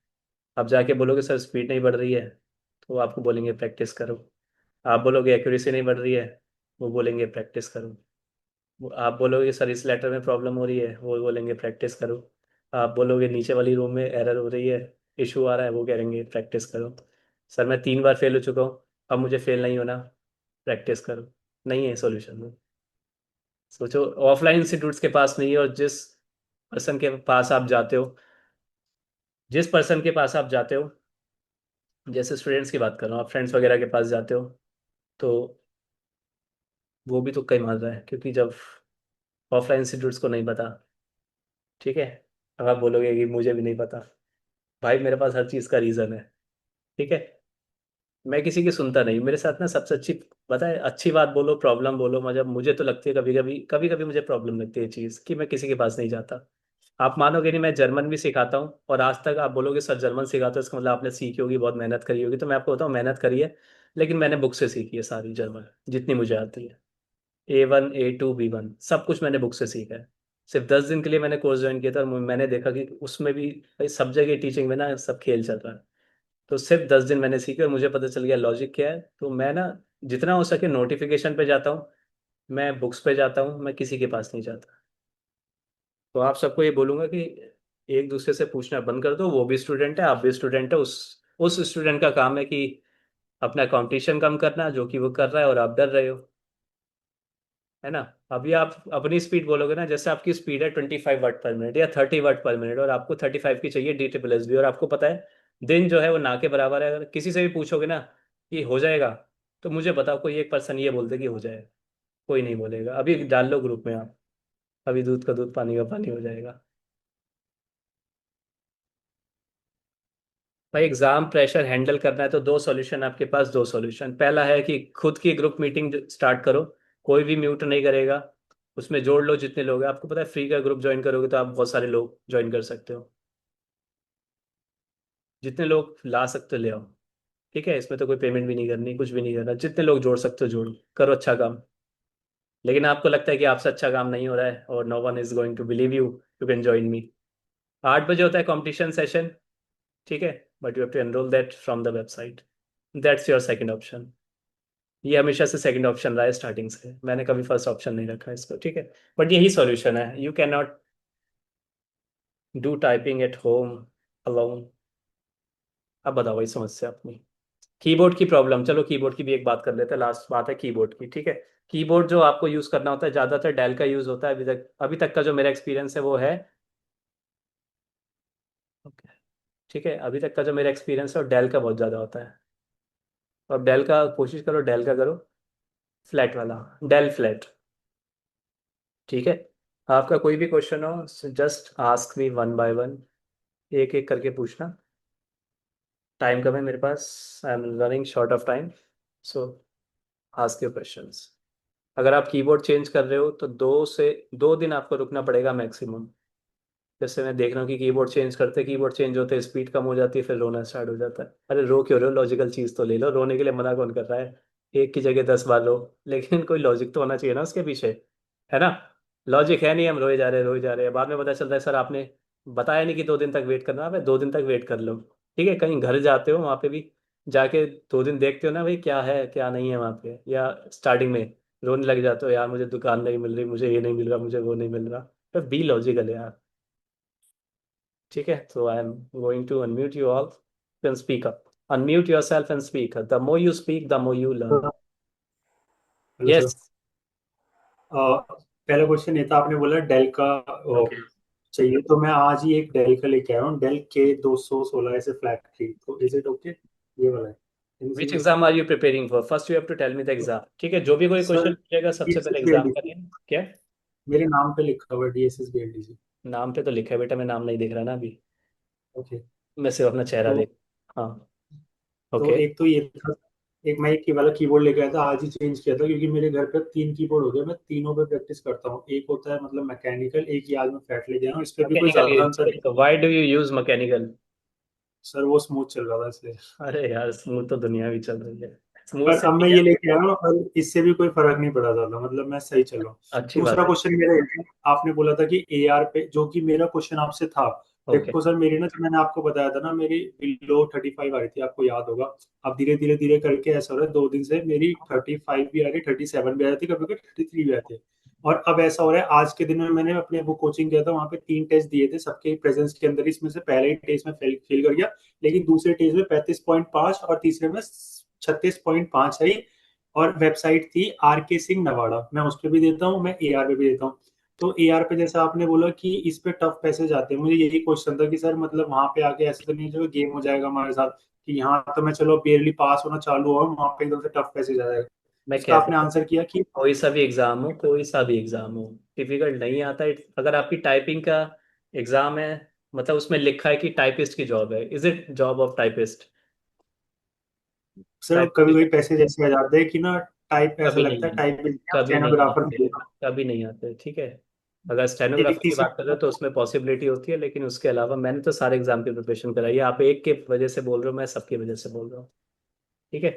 आप जाके बोलोगे सर स्पीड नहीं बढ़ रही है, तो वो आपको बोलेंगे प्रैक्टिस करो। आप बोलोगे एक्यूरेसी नहीं बढ़ रही है, वो बोलेंगे प्रैक्टिस करो। आप बोलोगे सर इस लेटर में प्रॉब्लम हो रही है, वो बोलेंगे प्रैक्टिस करो। आप बोलोगे नीचे वाली रूम में एरर हो रही है, इशू आ रहा है, वो कहेंगे प्रैक्टिस करो। सर मैं 3 बार फेल हो चुका हूँ, अब मुझे फेल नहीं होना, प्रैक्टिस करो। नहीं है सॉल्यूशन। सोचो, ऑफलाइन इंस्टीट्यूट्स के पास नहीं है, और जिस पर्सन के पास आप जाते हो, जिस पर्सन के पास आप जाते हो, जैसे स्टूडेंट्स की बात कर रहा हूँ, आप फ्रेंड्स वगैरह के पास जाते हो तो वो भी तुक्का ही मार रहा है, क्योंकि जब ऑफलाइन इंस्टीट्यूट्स को नहीं पता। ठीक है, अब आप बोलोगे कि मुझे भी नहीं पता। भाई मेरे पास हर चीज़ का रीज़न है। ठीक है, मैं किसी की सुनता नहीं। मेरे साथ ना सबसे अच्छी, पता है, अच्छी बात बोलो प्रॉब्लम बोलो, मतलब मुझे तो लगती है कभी कभी, कभी कभी मुझे प्रॉब्लम लगती है चीज़ कि मैं किसी के पास नहीं जाता। आप मानोगे नहीं, मैं जर्मन भी सिखाता हूँ, और आज तक आप बोलोगे सर जर्मन सिखाते हो इसका मतलब आपने सीखी होगी, बहुत मेहनत करी होगी, तो मैं आपको बताऊँ मेहनत करी है, लेकिन मैंने बुक से सीखी है सारी जर्मन, जितनी मुझे आती है। A1 A2 B1 सब कुछ मैंने बुक से सीखा है। सिर्फ 10 दिन के लिए मैंने कोर्स ज्वाइन किया था, और मैंने देखा कि उसमें भी भाई सब जगह टीचिंग में ना सब खेल चल रहा है। तो सिर्फ 10 दिन मैंने सीखे और मुझे पता चल गया लॉजिक क्या है। तो मैं ना जितना हो सके नोटिफिकेशन पे जाता हूँ, मैं बुक्स पे जाता हूँ, मैं किसी के पास नहीं जाता। तो आप सबको ये बोलूंगा कि एक दूसरे से पूछना बंद कर दो, वो भी स्टूडेंट है, आप भी स्टूडेंट है। उस स्टूडेंट का काम है कि अपना कंपटीशन कम करना, जो कि वो कर रहा है, और आप डर रहे हो, है ना? अभी आप अपनी स्पीड बोलोगे ना, जैसे आपकी स्पीड है 25 वर्ड पर मिनट या 30 वर्ड पर मिनट, और आपको 35 की चाहिए DSSB, और आपको पता है दिन जो है वो ना के बराबर है। अगर किसी से भी पूछोगे ना कि हो जाएगा, तो मुझे बताओ, कोई एक पर्सन ये बोल दे कि हो जाए। कोई नहीं बोलेगा। अभी डाल लो ग्रुप में आप। अभी दूध का दूध पानी का पानी हो जाएगा। भाई एग्जाम प्रेशर हैंडल करना है तो दो सॉल्यूशन आपके पास, दो सॉल्यूशन। पहला है कि खुद की ग्रुप मीटिंग स्टार्ट करो। कोई भी म्यूट नहीं करेगा। उसमें जोड़ लो जितने लोग हैं। आपको पता है फ्री का ग्रुप ज्वाइन करोगे तो आप बहुत सारे लोग ज्वाइन कर सकते हो। जितने लोग ला सकते हो ले आओ। ठीक है, इसमें तो कोई पेमेंट भी नहीं करनी, कुछ भी नहीं करना। जितने लोग जोड़ सकते हो जोड़ो, करो अच्छा काम। लेकिन आपको लगता है कि आपसे अच्छा काम नहीं हो रहा है और no one is going to believe you, you can join me. 8 बजे होता है कंपटीशन सेशन। ठीक है, but you have to enrol that from the website. That's your second option. ये हमेशा से सेकंड ऑप्शन रहा है स्टार्टिंग से, मैंने कभी फर्स्ट ऑप्शन नहीं रखा है इसको। ठीक है, बट यही सॉल्यूशन है। You can not do typing at home alone. अब बताओ वही समस्या अपनी। कीबोर्ड की प्रॉब्लम, चलो कीबोर्ड की भी एक बात कर लेते हैं। लास्ट बात है कीबोर्ड की। ठीक है, कीबोर्ड जो आपको यूज करना होता है ज्यादातर डेल का यूज होता है। अभी तक का जो मेरा एक्सपीरियंस है वो है। ओके। ठीक है, अभी तक का जो मेरा एक्सपीरियंस है वो डेल का बहुत ज़्यादा होता है। और डेल का कोशिश करो, डेल का करो। फ्लैट वाला, डेल फ्लैट। ठीक है, आपका कोई भी क्वेश्चन हो just ask me one by one. एक एक करके पूछना। टाइम कम है मेरे पास, I am running short of time. So ask your questions. अगर आप कीबोर्ड चेंज कर रहे हो तो 2 दिन आपको रुकना पड़ेगा मैक्सिमम। जैसे मैं देख रहा हूँ कि कीबोर्ड चेंज होते स्पीड कम हो जाती है, फिर रोना स्टार्ट हो जाता है। अरे रो क्यों रहे हो? लॉजिकल चीज तो ले लो। रोने के लिए मना कौन कर रहा है? एक की जगह 10 बार लो। लेकिन कोई लॉजिक तो होना चाहिए ना उसके पीछे। है ना? लॉजिक है नहीं, हम रोए जा रहे हैं, बाद में पता चलता है सर आपने बताया नहीं कि 2 दिन तक वेट करना है। 2 दिन तक वेट कर लो। ठीक है, कहीं घर जाते हो वहां पे भी जाके 2 दिन देखते हो ना भाई क्या है क्या नहीं है वहां पे, या स्टार्टिंग में रोने लग जाते हो यार मुझे दुकान नहीं मिल रही, मुझे ये नहीं मिल रहा, मुझे वो नहीं मिल रहा। तो बी लॉजिकल यार। ठीक है, तो I am going to unmute you all, can speak up. Unmute yourself and speak. The more you speak the more you learn. Hello sir. Yes. पहला क्वेश्चन ये था, आपने बोला डेल का ओके। चाहिए, तो मैं आज ही एक डेल का लेके आया हूँ, डेल के 216 ऐसे फ्लैट थ्री। तो इज इट ओके? ये वाला है, can you see which this? Exam are you preparing for? First you have to tell me the exam. ठीक है, जो भी कोई सर, क्वेश्चन पूछेगा सबसे पहले डीएसएस एग्जाम का बीएलडीसी, name क्या है? मेरे नाम पे लिखा हुआ है डीएसएस बीएलडीसी। नाम पे तो लिखा है बेटा, मैं नाम नहीं देख रहा ना अभी। ओके। मैं सिर्फ अपना चेहरा तो देख। हाँ। तो ओके। एक तो ये था, एक मैं एक वाला कीबोर्ड लेके आया था, आज ही चेंज किया था, क्योंकि मेरे घर पे 3 कीबोर्ड हो गए, मैं तीनों पे प्रैक्टिस करता हूँ। एक होता है मतलब मैकेनिकल, एक ही आज मैं फ्लैट लेके आया हूँ, इस पे भी कोई मैकेनिकल ज्यादा यूज अंतर नहीं। करते हो? Why do you use mechanical? Sir वो स्मूथ चल रहा था इसलिए। अरे यार स्मूथ तो दुनिया भी चल रही है। स्मूथ पर से अब भी मैं क्या? ये लेके आया हूँ और इससे भी कोई फर्क नहीं पड़ा ज्यादा, मतलब मैं सही चल रहा हूँ। अच्छी बात दूसरा है। क्वेश्चन मेरा ये है, आपने बोला था कि एआर पे, जो कि मेरा क्वेश्चन आपसे था। ओके। देखो सर, मेरी ना, जो मैंने आपको बताया था ना, मेरी बिलो 35 आ रही थी, आपको याद होगा। अब धीरे धीरे धीरे करके ऐसा हो रहा है, 2 दिन से मेरी 35 भी आ रही, 37 भी आ रही थी, कभी कभी 33 भी आते। और अब ऐसा हो रहा है, आज के दिन में मैंने अपने वो कोचिंग किया था, वहाँ पे 3 टेस्ट दिए थे सबके प्रेजेंस के अंदर, इसमें से पहले ही टेस्ट में फेल कर गया। लेकिन दूसरे टेस्ट में 35.5 और तीसरे में 36.5 आई। और वेबसाइट थी आर के सिंह नवाड़ा, मैं उस पर भी देता हूँ, मैं एआर पे भी देता हूँ। तो एआर पे जैसा आपने बोला कि इस पे टफ पैसेज आते हैं, मुझे यही क्वेश्चन था कि सर मतलब वहां पे आके ऐसा तो नहीं जो गेम हो जाएगा हमारे साथ, कि यहाँ तो मैं चलो बेयरली पास होना चालू हुआ, वहां पे एकदम से टफ पैसेज आ जाएगा। मैं उसका कहता आपने हूँ आंसर किया कि कोई सा भी एग्जाम हो, डिफिकल्ट नहीं आता है। अगर आपकी टाइपिंग का एग्जाम है, मतलब उसमें लिखा है कि टाइपिस्ट की जॉब है, is it job of typist? Sir typing कभी की कभी job पैसेज ऐसे आ जाते हैं कि ना, टाइप ऐसा कभी लगता नहीं है आते। टाइप कभी नहीं स्टेनोग्राफर आते। मिलेगा। कभी नहीं आते। ठीक है, अगर एक स्टेनोग्राफर की तीसरा, बात कर रहे हो तो उसमें पॉसिबिलिटी होती है, लेकिन उसके अलावा मैंने तो सारे एग्जाम की प्रिपरेशन कराई है। आप एक के वजह से बोल रहे हो, मैं सबकी वजह से बोल रहा हूँ। ठीक है,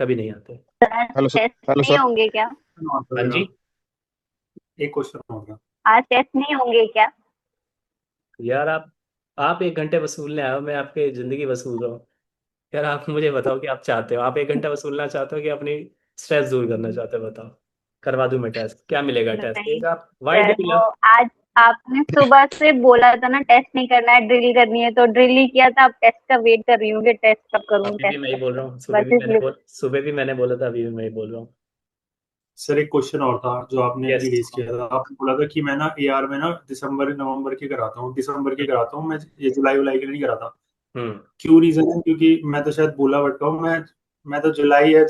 कभी नहीं आते। आज हेलो सर। टेस्ट हेलो नहीं सर। होंगे क्या? हाँ जी। एक क्वेश्चन होगा। आज टेस्ट नहीं होंगे क्या? यार आप 1 घंटे वसूलने आए हो, मैं आपके जिंदगी वसूल रहा हूँ। यार आप मुझे बताओ कि आप चाहते हो, आप 1 घंटा वसूलना चाहते हो कि अपनी स्ट्रेस दूर करना चाहते हो? बताओ। करवा दूं मैं टेस्ट? क्या मिलेगा टेस्ट? नहीं एक आप वाई सर, डू यू वो लव? आज आपने सुबह से बोला था ना टेस्ट नहीं करना है, ड्रिल करनी है, तो ड्रिल ही किया था। अब टेस्ट का वेट कर रही हूँ कि टेस्ट कब करूँ, अभी भी टेस्ट मैं ही कब बोल रहा करूँ, हूँ, बस इसलिए। सुबह भी मैंने बोला था, अभी भी मैं ही बोल रहा हूँ। सर एक क्वेश्चन और था जो आपने यस। अभी रेज किया था, आपने बोला था कि मैं ना एआर में ना दिसंबर नवंबर की कराता हूँ, दिसंबर की कराता हूँ मैं, ये जुलाई उलाई की नहीं कराता। हम्म। क्यों रीजन है? क्योंकि मैं तो शायद भूला भटका हूँ, मैं तो जुलाई या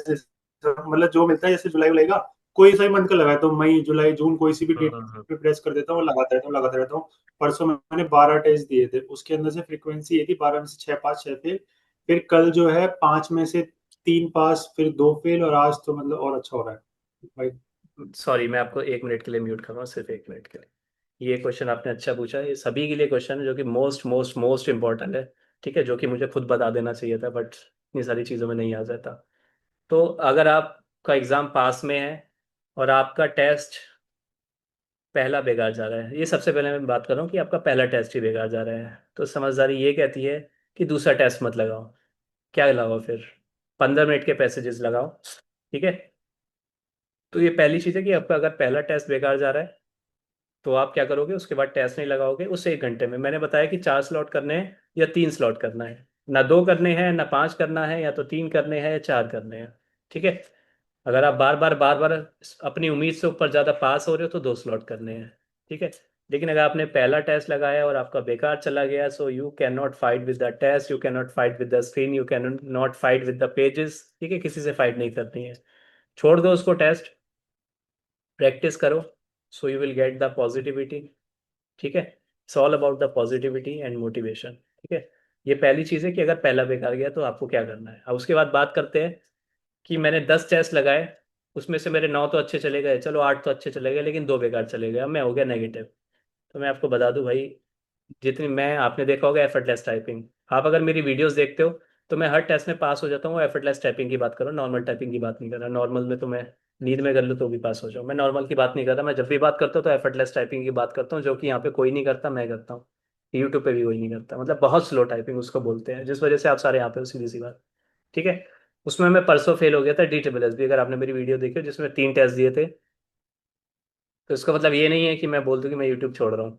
मतलब जो मिलता है जैसे जुलाई जुलाई का, कोई सा भी मंथ का लगाता हूँ, मई जुलाई जून कोई सी भी डेट हाँ। पे प्रेस कर देता हूँ, लगाता रहता हूँ। परसों मैंने 12 टेस्ट दिए थे, उसके अंदर से फ्रीक्वेंसी ये थी 12 में से 6 पास 6 फेल। फिर कल जो है 5 में से 3 पास, फिर 2 फेल, और आज तो मतलब और अच्छा हो रहा है भाई। सॉरी, मैं आपको 1 मिनट के लिए म्यूट कर रहा हूँ, सिर्फ 1 मिनट के लिए। ये क्वेश्चन आपने अच्छा पूछा है, ये सभी के लिए क्वेश्चन है जो कि मोस्ट मोस्ट मोस्ट इंपॉर्टेंट है। ठीक है, जो कि मुझे खुद बता देना चाहिए था, बट इतनी सारी चीज़ों में नहीं आ जाता। तो अगर आपका एग्ज़ाम पास में है और आपका टेस्ट पहला बेकार जा रहा है, ये सबसे पहले मैं बात कर रहा हूँ कि आपका पहला टेस्ट ही बेकार जा रहा है, तो समझदारी ये कहती है कि दूसरा टेस्ट मत लगाओ। क्या लगाओ फिर? 15 मिनट के पैसेजेस लगाओ। ठीक है। तो ये पहली चीज़ है कि आपका अगर पहला टेस्ट बेकार जा रहा है तो आप क्या करोगे, उसके बाद टेस्ट नहीं लगाओगे उस 1 घंटे में। मैंने बताया कि 4 स्लॉट करने हैं या 3 स्लॉट करना है, ना 2 करने हैं ना 5 करना है, या तो 3 करने हैं या 4 करने हैं। ठीक है। अगर आप बार बार अपनी उम्मीद से ऊपर ज़्यादा पास हो रहे हो तो 2 स्लॉट करने हैं। ठीक है। लेकिन अगर आपने पहला टेस्ट लगाया और आपका बेकार चला गया, so you can not fight with the test, you can not fight with the screen, you can not fight with the pages. ठीक है, किसी से फाइट नहीं करनी है। छोड़ दो उसको टेस्ट, प्रैक्टिस करो, so you will get the positivity. ठीक है। It's all about the positivity and motivation. ठीक है। ये पहली चीज़ है कि अगर पहला बेकार गया तो आपको क्या करना है। अब उसके बाद बात करते हैं कि मैंने 10 टेस्ट लगाए, उसमें से मेरे 9 तो अच्छे चले गए, चलो 8 तो अच्छे चले गए, लेकिन 2 बेकार चले गए, अब मैं हो गया नेगेटिव। तो मैं आपको बता दूं भाई, जितनी मैं, आपने देखा होगा एफर्टलेस टाइपिंग, आप अगर मेरी वीडियोस देखते हो तो मैं हर टेस्ट में पास हो जाता हूँ। एफर्टलेस टाइपिंग की बात करो, नॉर्मल टाइपिंग की बात नहीं कर रहा। नॉर्मल में तो मैं नींद में कर लूँ तो भी पास हो जाऊँ, मैं नॉर्मल की बात नहीं कर रहा। मैं जब भी बात करता हूँ तो एफर्टलेस टाइपिंग की बात करता हूँ, जो कि यहाँ पे कोई नहीं करता, मैं करता हूँ। यूट्यूब पे भी कोई नहीं करता, मतलब बहुत स्लो टाइपिंग उसको बोलते हैं, जिस वजह से आप सारे यहाँ पे हो, सीधी सी बात। ठीक है। उसमें मैं परसों फेल हो गया था DSSB, अगर आपने मेरी वीडियो देखी हो जिसमें 3 टेस्ट दिए थे। तो इसका मतलब ये नहीं है कि मैं बोल दूं कि मैं यूट्यूब छोड़ रहा हूँ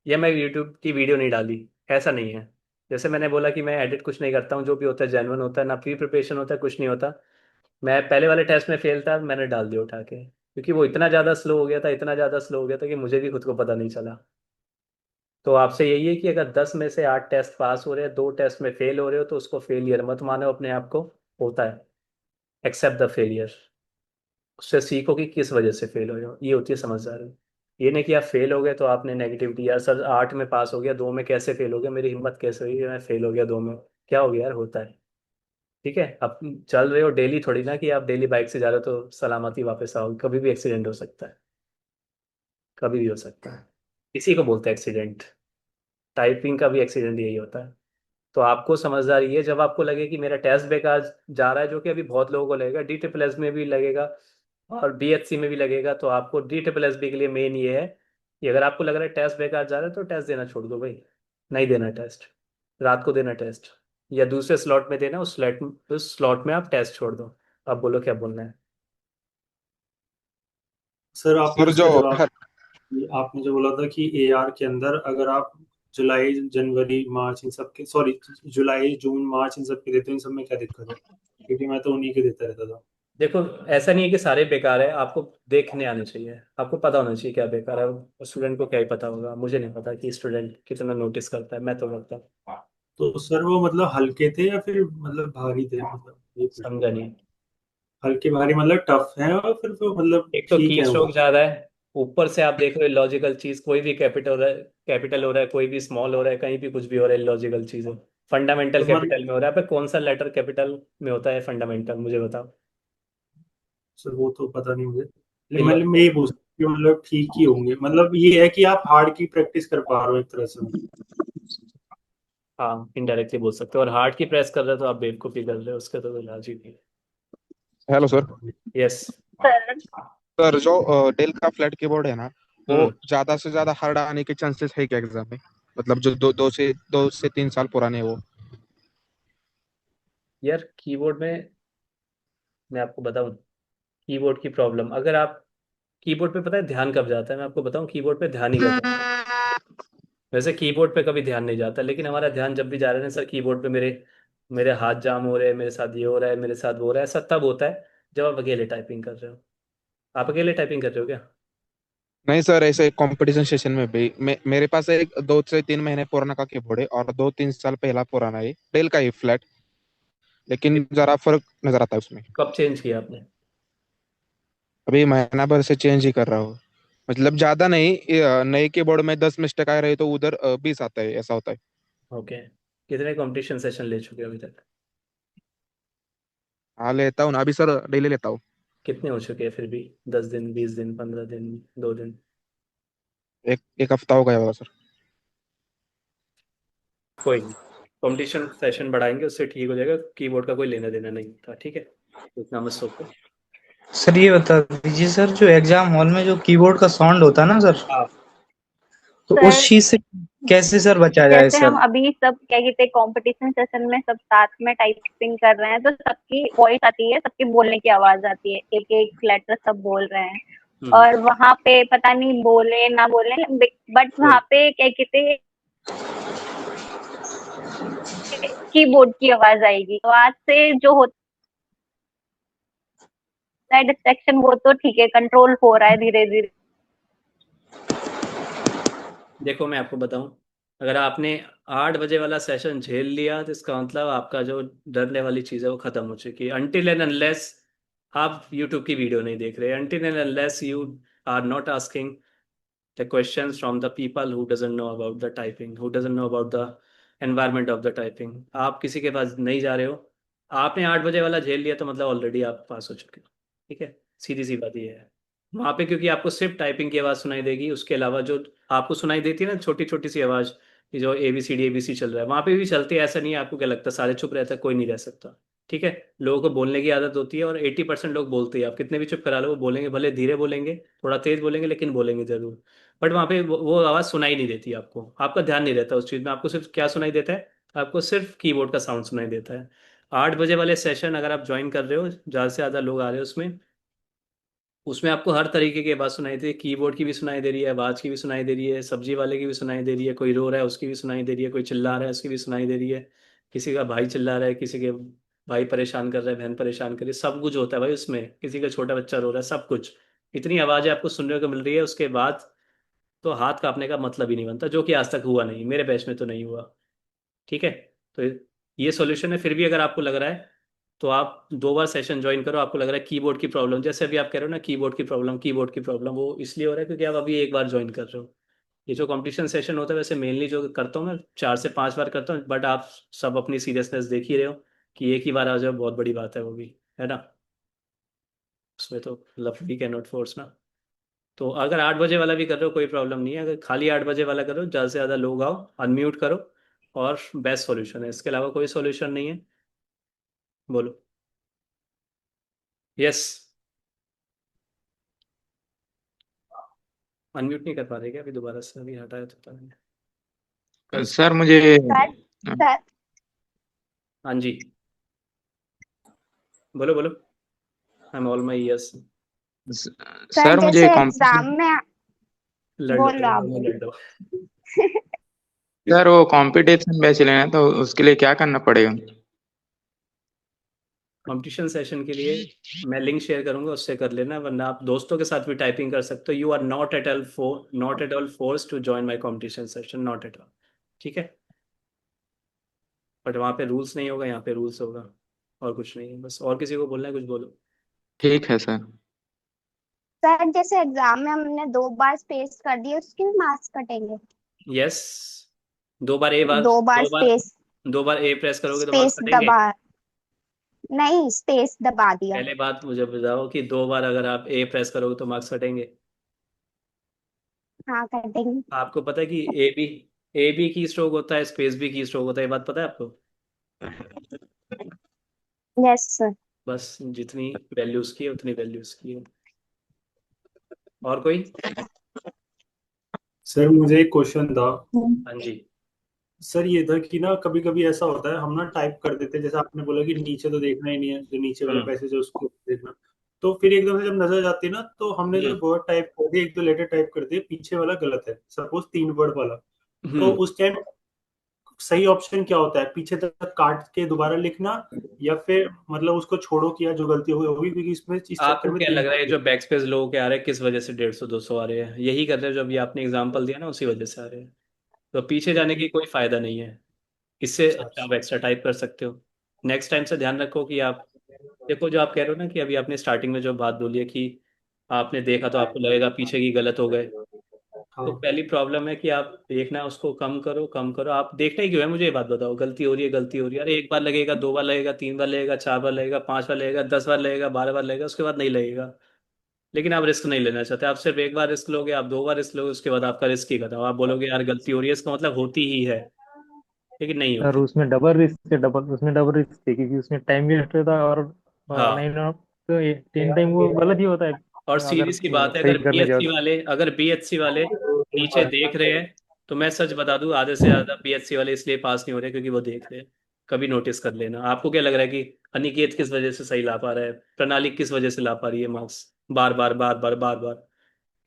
या मैं यूट्यूब की वीडियो नहीं डाली, ऐसा नहीं है। जैसे मैंने बोला कि मैं एडिट कुछ नहीं करता हूँ, जो भी होता है जेन्युइन होता है, ना प्री प्रिपरेशन होता है, कुछ नहीं होता। मैं पहले वाले टेस्ट में फेल था, मैंने डाल दिया उठा के, क्योंकि वो इतना ज़्यादा स्लो हो गया था, इतना ज़्यादा स्लो हो गया था कि मुझे भी खुद को पता नहीं चला। तो आपसे यही है कि अगर 10 में से 8 टेस्ट पास हो रहे हैं, 2 टेस्ट में फेल हो रहे हो, तो उसको फेलियर मत मानो अपने आप को। होता है, एक्सेप्ट द फेलियर। उससे सीखो कि किस वजह से फेल हुए हो, ये होती है समझदारी। ये नहीं कि आप फेल हो गए तो आपने नेगेटिविटी, यार सर 8 में पास हो गया, 2 में कैसे फेल हो गया, मेरी हिम्मत कैसे हुई, मैं फेल हो गया 2 में, क्या हो गया यार, होता है। ठीक है। आप चल रहे हो डेली, थोड़ी ना कि आप डेली बाइक से जा रहे हो तो सलामती वापस आओगे, कभी भी एक्सीडेंट हो सकता है, कभी भी हो सकता है। इसी को बोलते हैं एक्सीडेंट। टाइपिंग का भी एक्सीडेंट यही होता है। तो आपको समझदारी है, जब आपको लगे कि मेरा टेस्ट बेकार जा रहा है, जो कि अभी बहुत लोगों को लगेगा, DSSS में भी लगेगा और BHC में भी लगेगा, तो आपको DSSB के लिए मेन ये है कि अगर आपको लग रहा है टेस्ट बेकार जा रहा है तो टेस्ट देना छोड़ दो भाई। नहीं देना टेस्ट, रात को देना टेस्ट, या दूसरे स्लॉट में देना, उस स्लॉट में आप टेस्ट छोड़ दो। आप बोलो क्या बोलना है। सर आपने सर जो उसका जवाब, आपने जो बोला था कि एआर के अंदर अगर आप जुलाई जनवरी मार्च इन सब के, सॉरी, जुलाई जून मार्च इन सब के देते हो, इन सब में क्या दिक्कत है? क्योंकि मैं तो उन्हीं के देता रहता था। देखो, ऐसा नहीं है कि सारे बेकार है, आपको देखने आने चाहिए, आपको पता होना चाहिए क्या बेकार है। स्टूडेंट को क्या ही पता होगा, मुझे नहीं पता कि स्टूडेंट कितना नोटिस करता है, मैं तो करता हूँ। तो सर वो मतलब हल्के थे या फिर मतलब भारी थे, मतलब ये पूछ रहा समझा हूँ। नहीं। हल्के भारी मतलब टफ है, और फिर वो मतलब एक तो ठीक की है स्ट्रोक वो। ज्यादा है, ऊपर से आप देख रहे हो लॉजिकल चीज, कोई भी कैपिटल हो रहा है, कोई भी स्मॉल हो रहा है, कहीं भी कुछ भी हो रहा है, लॉजिकल चीज है। फंडामेंटल तो मतलब कैपिटल में हो रहा है, पे कौन सा लेटर कैपिटल में होता है फंडामेंटल, मुझे बताओ। सर वो तो पता नहीं मुझे, लेकिन इलो- मतलब मैं ये पूछ रहा हूँ कि मतलब ठीक ही होंगे, मतलब ये है कि आप हार्ड की प्रैक्टिस कर पा रहे हो एक तरह से। हाँ, इनडायरेक्टली बोल सकते हो, और हार्ट की प्रेस कर रहे हो तो आप बेवकूफ़ी कर रहे हो, उसका तो कोई इलाज ही नहीं। Hello sir. Yes. Sir sir जो डेल का फ्लैट कीबोर्ड है ना, वो हम्म। ज्यादा से ज्यादा हार्ड आने के चांसेस है क्या एग्जाम में? मतलब जो 2 से 3 साल पुराने हैं वो। यार कीबोर्ड में, मैं आपको बताऊं, कीबोर्ड की प्रॉब्लम, अगर आप कीबोर्ड पे, पता है ध्यान कब जाता है, मैं आपको बताऊं, कीबोर्ड पे ध्यान ही कब जाता है। वैसे कीबोर्ड पे कभी ध्यान नहीं जाता, लेकिन हमारा ध्यान जब भी जा रहा है ना सर कीबोर्ड पे, मेरे मेरे हाथ जाम हो रहे हैं, मेरे साथ ये हो रहा है, मेरे साथ वो हो रहा है, ऐसा तब होता है जब आप अकेले टाइपिंग कर रहे हो। आप अकेले टाइपिंग कर रहे हो क्या? नहीं सर, ऐसे कंपटीशन सेशन में भी मेरे पास एक 2 से 3 महीने पुराना का कीबोर्ड है और 2-3 साल पहला पुराना है डेल का ही फ्लैट, लेकिन कि- जरा फर्क नजर आता है उसमें। कब चेंज किया आपने? अभी महीना भर से चेंज ही कर रहा हूँ। मतलब ज्यादा नहीं, नए कीबोर्ड में 10 मिस्टेक आ रही तो उधर 20 आता है, ऐसा होता है। ओके, कितने कंपटीशन सेशन ले चुके हो अभी तक? हाँ लेता हूँ ना अभी सर, डेली लेता हूँ। कितने हो चुके हैं फिर भी? 10 दिन, 20 दिन, 15 दिन, 2 दिन? एक एक हफ्ता हो गया होगा सर। कोई नहीं, कंपटीशन सेशन बढ़ाएंगे, उससे ठीक हो जाएगा। कीबोर्ड का कोई लेना देना नहीं था, ठीक है, इतना मत सोचो। सर ये बता दीजिए सर, जो एग्जाम हॉल में जो कीबोर्ड का साउंड होता है ना सर, हाँ। तो सर उस चीज से कैसे सर बचा जाए जैसे हम सर? अभी सब क्या कहते हैं कंपटीशन सेशन में सब साथ में टाइपिंग कर रहे हैं, तो सबकी वॉइस आती है, सबकी बोलने की आवाज आती है, एक एक लेटर सब बोल रहे हैं। हम्म। और वहां पे पता नहीं बोले ना बोले, बट वहां कोई पे क्या कहते हैं कीबोर्ड की आवाज आएगी, तो आज से जो होता है डिस्ट्रैक्शन वो तो ठीक है, कंट्रोल हो रहा है धीरे धीरे। देखो, मैं आपको बताऊं, अगर आपने 8 बजे वाला सेशन झेल लिया तो इसका मतलब आपका जो डरने वाली चीज़ है वो खत्म हो चुकी है। अनटिल एंड अनलेस आप यूट्यूब की वीडियो नहीं देख रहे, until and unless you are not asking the questions from the people who doesn't know about the typing, who doesn't know about the environment of the typing, आप किसी के पास नहीं जा रहे हो, आपने 8 बजे वाला झेल लिया तो मतलब ऑलरेडी आप पास हो चुके हो। ठीक है, सीधी सी बात ये है। वहाँ पे क्योंकि आपको सिर्फ टाइपिंग की आवाज़ सुनाई देगी, उसके अलावा जो आपको सुनाई देती है ना छोटी छोटी सी आवाज़, ये जो ABCD चल रहा है वहाँ पे भी चलती है, ऐसा नहीं है। आपको क्या लगता है सारे चुप रहता है? कोई नहीं रह सकता। ठीक है, लोगों को बोलने की आदत होती है और 80% लोग बोलते हैं। आप कितने भी चुप करा लो वो बोलेंगे, भले धीरे बोलेंगे, थोड़ा तेज बोलेंगे, लेकिन बोलेंगे जरूर। बट वहाँ पे वो आवाज़ सुनाई नहीं देती आपको, आपका ध्यान नहीं रहता उस चीज़ में। आपको सिर्फ क्या सुनाई देता है? आपको सिर्फ कीबोर्ड का साउंड सुनाई देता है। 8 बजे वाले सेशन अगर आप ज्वाइन कर रहे हो, ज़्यादा से ज़्यादा लोग आ रहे हो उसमें, उसमें आपको हर तरीके की आवाज़ सुनाई दे रही है। कीबोर्ड की भी सुनाई दे रही है, आवाज़ की भी सुनाई दे रही है, सब्जी वाले की भी सुनाई दे रही है, कोई रो रहा है उसकी भी सुनाई दे रही है, कोई चिल्ला रहा है उसकी भी सुनाई दे रही है, किसी का भाई चिल्ला रहा है, किसी के भाई परेशान कर रहा है, बहन परेशान कर रही है, सब कुछ होता है भाई उसमें। किसी का छोटा बच्चा रो रहा है, सब कुछ। इतनी आवाज़ें आपको सुनने को मिल रही है, उसके बाद तो हाथ कांपने का मतलब ही नहीं बनता, जो कि आज तक हुआ नहीं, मेरे बैच में तो नहीं हुआ। ठीक है, तो ये सॉल्यूशन है। फिर भी अगर आपको लग रहा है तो आप 2 बार सेशन ज्वाइन करो। आपको लग रहा है कीबोर्ड की प्रॉब्लम, जैसे अभी आप कह रहे हो ना कीबोर्ड की प्रॉब्लम, कीबोर्ड की प्रॉब्लम, वो इसलिए हो रहा है क्योंकि आप अभी एक बार ज्वाइन कर रहे हो। ये जो कंपटीशन सेशन होता है, वैसे मेनली जो करता हूँ मैं 4 से 5 बार करता हूँ, बट आप सब अपनी सीरियसनेस देख ही रहे हो कि एक ही बार आ जाओ, बहुत बड़ी बात है वो भी, है ना। उसमें तो love we can not force ना। तो अगर 8 बजे वाला भी कर रहे हो कोई प्रॉब्लम नहीं है, अगर खाली 8 बजे वाला करो, ज़्यादा से ज़्यादा लोग आओ, अनम्यूट करो, और बेस्ट सॉल्यूशन है, इसके अलावा कोई सॉल्यूशन नहीं है। बोलो। यस। अनम्यूट नहीं कर पा रहे क्या अभी? दोबारा से अभी हटाया तो था मैंने। सर मुझे सर सर हाँ जी, बोलो बोलो। I am all my yes. Sir sir मुझे जैसे एग्जाम कॉम्पिटिशन, में लड़ लो, बोलो आप दोनों बोलो। लड़ लो। सर वो कंपटीशन बैच लेना है तो उसके लिए क्या करना पड़ेगा? कंपटीशन सेशन के लिए मैं लिंक शेयर करूंगा, उससे कर लेना, वरना आप दोस्तों के साथ भी टाइपिंग कर सकते हो। You are not at all force to join my competition session, not at all. ठीक है, बट वहाँ पे रूल्स नहीं होगा, यहाँ पे रूल्स होगा, और कुछ नहीं है बस। और किसी को बोलना है कुछ बोलो। ठीक है सर। सर जैसे एग्जाम में हमने 2 बार स्पेस कर दिए, उसके भी मार्क्स कटेंगे? यस, 2 बार ए बार, 2 बार दो बार, स्पेस 2 बार ए प्रेस करोगे तो मार्क्स स्पेस कटेंगे। दबा नहीं, स्पेस दबा दिया। पहले बात मुझे बताओ कि 2 बार अगर आप ए प्रेस करोगे तो मार्क्स कटेंगे? हाँ कटेंगे। आपको पता है कि ए बी की स्ट्रोक होता है, स्पेस बी की स्ट्रोक होता है, ये बात पता है आपको? Yes sir. बस जितनी वैल्यूज की है उतनी वैल्यूज की है। और कोई? सर मुझे एक क्वेश्चन था। हाँ जी। सर ये था कि ना कभी कभी ऐसा होता है, हम ना टाइप कर देते हैं, जैसे आपने बोला कि नीचे तो देखना ही नहीं है, जो नीचे वाले हम्म। पैसेज है उसको देखना। तो फिर एकदम से जब नजर जाती है ना, तो हमने जो हम्म। वर्ड टाइप कर दिया, एक दो लेटर टाइप कर दिए, पीछे वाला गलत है, सपोज 3 वर्ड वाला। तो हम्म। उस टाइम सही ऑप्शन क्या होता है? पीछे तक काट के दोबारा लिखना, या फिर मतलब उसको छोड़ो कि यार जो गलती हुई होगी, क्योंकि इसमें इस चक्कर आपको में क्या लग तीन रहा है जो बैक स्पेस लोगों के आ रहे हैं किस वजह से 150 200 आ रहे हैं? यही कर रहे हैं जो अभी आपने एग्जांपल दिया ना, उसी वजह से आ रहे हैं। तो पीछे जाने की कोई फायदा नहीं है, इससे अच्छा अच्छा अच्छा। आप एक्स्ट्रा टाइप कर सकते हो। नेक्स्ट टाइम से ध्यान रखो कि आप, देखो जो आप कह रहे हो ना कि अभी आपने स्टार्टिंग में जो बात बोली है कि आपने देखा तो आपको लगेगा पीछे की गलत हो गए। हाँ तो पहली प्रॉब्लम है कि आप देखना उसको कम करो कम करो। आप देखना ही क्यों है, मुझे ये बात बताओ। गलती हो रही है, गलती हो रही है, अरे एक बार लगेगा, दो बार लगेगा, तीन बार लगेगा, चार बार लगेगा, पांच बार लगेगा, 10 बार लगेगा, 12 बार लगेगा, उसके बाद नहीं लगेगा। लेकिन आप रिस्क नहीं लेना चाहते। आप सिर्फ एक बार रिस्क लोगे, आप दो बार रिस्क लोगे, उसके बाद आपका रिस्क ही खत्म। आप बोलोगे यार गलती हो रही है, इसका मतलब होती ही है, लेकिन नहीं सर होती। उसमें डबल रिस्क थे, क्योंकि उसमें टाइम भी वेस्ट होता है और हाँ, नहीं ना, तो तीन टाइम वो गलत ही होता है और अगर सीधी सी बात है, सही अगर करने जाओ बीएचसी तो। वाले अगर बीएचसी वाले नीचे देख रहे हैं, तो मैं सच बता दूं, आधे से ज्यादा बीएचसी वाले इसलिए पास नहीं हो रहे क्योंकि वो देख रहे हैं। कभी नोटिस कर लेना। आपको क्या लग रहा है कि अनिकेत किस वजह से सही ला पा रहा है, प्रणाली किस वजह से ला पा रही है मार्क्स, बार बार बार बार बार बार?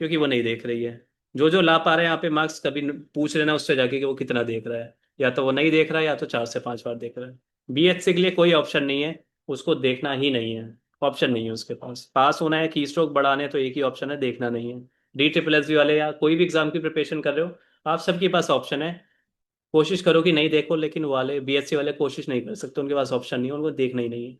क्योंकि वो नहीं देख रही है। जो जो ला पा रहे हैं यहाँ पे मार्क्स, कभी पूछ लेना उससे जाके कि वो कितना देख रहा है। या तो वो नहीं देख रहा है, या तो 4 से 5 बार देख रहा है। बीएचसी के लिए कोई ऑप्शन नहीं है, उसको देखना ही नहीं है। ऑप्शन नहीं है उसके पास। पास होना है, की स्ट्रोक बढ़ाने हैं, तो एक ही ऑप्शन है, देखना नहीं है। डी ट्रिपल एस बी वाले या कोई भी एग्जाम की प्रिपरेशन कर रहे हो, आप सबके पास ऑप्शन है। कोशिश करो कि नहीं देखो, लेकिन वो वाले बीएचसी वाले कोशिश नहीं कर सकते, उनके पास ऑप्शन नहीं है, उनको देखना ही नहीं है।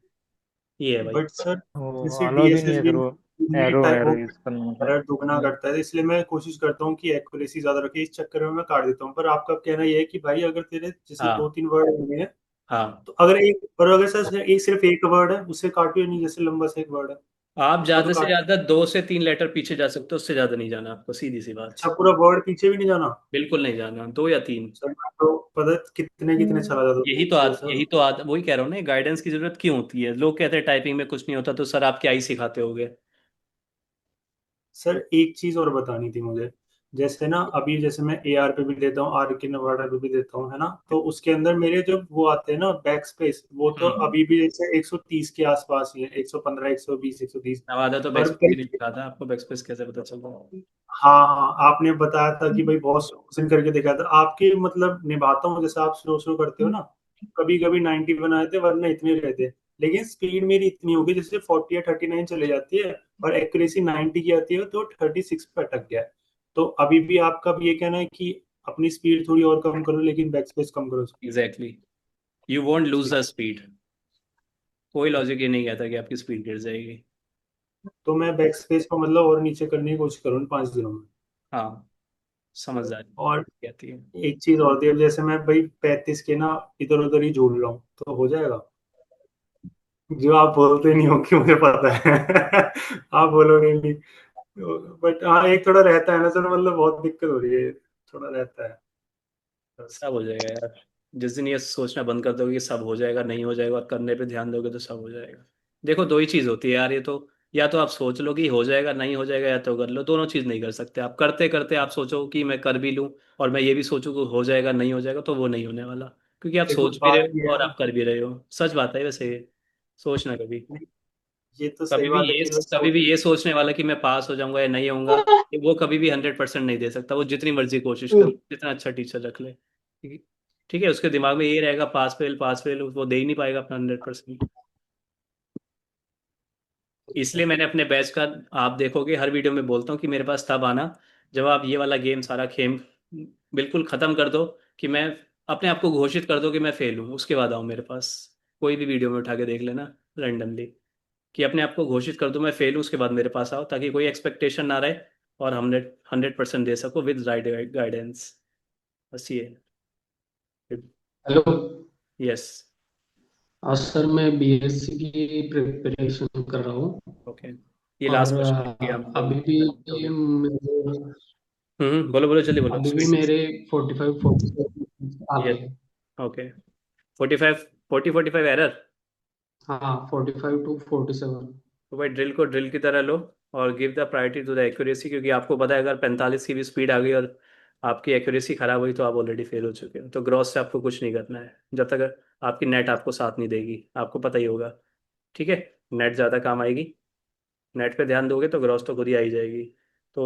ये है भाई। बट सर वो जैसे अलाउ भी नहीं है डीएसएसबी सर, वो में एरो टाइप वो एरो यूज करना मतलब। एरर दुगना करता है, तो इसलिए मैं कोशिश करता हूँ कि एक्यूरेसी ज्यादा रखे। इस चक्कर में मैं काट देता हूँ। पर आपका कहना यह है कि भाई अगर तेरे जैसे दो हाँ, तीन वर्ड होंगे हैं, हाँ। तो अगर एक पर अगर सर एक सिर्फ एक वर्ड है उससे काटियो नहीं, जैसे लंबा सा एक वर्ड है आप उसको तो ज्यादा से काट। ज्यादा 2 से 3 लेटर पीछे जा सकते हो, उससे ज्यादा नहीं जाना आपको, सीधी सी बात। अच्छा, पूरा वर्ड पीछे भी नहीं जाना? बिल्कुल नहीं जाना, 2 या 3। सर मैं तो पता कितने कितने चला जाता हूँ पीछे सर। यही तो वही कह रहा हूँ ना, गाइडेंस की जरूरत क्यों होती है। लोग कहते हैं टाइपिंग में कुछ नहीं होता, तो सर आप क्या ही सिखाते होगे। सर एक चीज और बतानी थी मुझे। जैसे ना अभी जैसे मैं एआर पे भी देता हूँ, आर के नवाडा पे भी देता हूँ, है ना? तो उसके अंदर मेरे जो वो आते हैं ना बैक स्पेस, वो तो हम्म। अभी भी जैसे 130 के आसपास ही है, 115, 120, 130। नवादा तो पर बैकस्पेस ही नहीं दिखा था आपको, बैकस्पेस कैसे पता चल रहा है? हाँ हाँ, आपने बताया था कि भाई बहुत क्वेश्चन करके देखा था आपके, मतलब निभाता हूँ जैसे आप स्लो स्लो करते हो ना। कभी कभी 91 आए थे, वरना इतने रहते। लेकिन स्पीड मेरी इतनी होगी जैसे 40 या 39 चले जाती है, और एक्यूरेसी 90 की आती है, तो 36 पे अटक गया है। तो अभी भी आपका भी ये कहना है कि अपनी स्पीड थोड़ी और कम करो, लेकिन बैक स्पेस कम करो उसकी। एग्जैक्टली। यू वॉन्ट लूज ठीक। The speed. कोई लॉजिक ये नहीं कहता कि आपकी स्पीड गिर जाएगी। तो मैं बैक स्पेस को मतलब और नीचे करने की कोशिश करूँ इन 5 दिनों में। हाँ, समझदारी और कहती है। एक चीज और थी, अब जैसे मैं भाई 35 के ना इधर उधर ही जोड़ रहा हूँ, तो हो जाएगा? जो आप बोलते नहीं हो कि मुझे पता है। आप बोलोगे नहीं। बट हाँ, एक थोड़ा रहता है ना सर, मतलब बहुत दिक्कत हो रही है, थोड़ा रहता है बस। सब हो जाएगा यार। जिस दिन ये सोचना बंद कर दोगे कि सब हो जाएगा, नहीं हो जाएगा, और करने पे ध्यान दोगे, तो सब हो जाएगा। देखो, दो ही चीज़ होती है यार ये तो। या तो आप सोच लो कि हो जाएगा, नहीं हो जाएगा, या तो कर लो। दोनों चीज़ नहीं कर सकते आप। करते करते आप सोचो कि मैं कर भी लूँ, और मैं ये भी सोचूं कि हो जाएगा, नहीं हो जाएगा, तो वो नहीं होने वाला। क्योंकि आप देखो सोच भी रहे बात ये हो है और ना, आप कर भी रहे हो। सच बात है वैसे ये। सोचना कभी। ये तो सही बात है कि लोग कभी सोच। भी ये सोचने वाला कि मैं पास हो जाऊंगा या नहीं होऊंगा, वो कभी भी 100% नहीं दे सकता। वो जितनी मर्जी कोशिश कर, जितना अच्छा टीचर रख ले, ठीक ठीक है, उसके दिमाग में ये रहेगा पास फेल, वो दे ही नहीं पाएगा अपना 100%। इसलिए मैंने अपने बैच का, आप देखोगे हर वीडियो में बोलता हूँ कि मेरे पास तब आना जब आप ये वाला गेम सारा खेम बिल्कुल खत्म कर दो, कि मैं अपने आप को घोषित कर दो कि मैं फेल हूँ, उसके बाद आओ मेरे पास। कोई भी वीडियो में उठा के देख लेना रैंडमली, कि अपने आप को घोषित कर दो मैं फेल हूँ, उसके बाद मेरे पास आओ, ताकि कोई एक्सपेक्टेशन ना रहे, और 100% दे सको विद राइट गाइडेंस। बस ये। हेलो। यस। आज सर मैं बीएससी की प्रिपरेशन कर रहा हूँ। ओके। ये और लास्ट क्वेश्चन किया हम लोग। अभी भी मेरे बोलो बोलो, जल्दी बोलो। अभी भी मेरे 45 46 आ गए यस। हैं। ओके। 45, 45 एरर। हाँ, 45 to 47। तो भाई ड्रिल को ड्रिल की तरह लो, और give the priority to the accuracy, क्योंकि आपको पता है अगर 45 की भी स्पीड आ गई और आपकी एक्यूरेसी खराब हुई, तो आप ऑलरेडी फेल हो चुके हो। तो ग्रॉस से आपको कुछ नहीं करना है, जब तक आपकी नेट आपको साथ नहीं देगी। आपको पता ही होगा, ठीक है। नेट ज़्यादा काम आएगी। नेट पे ध्यान दोगे तो ग्रॉस तो खुद ही आ ही जाएगी। तो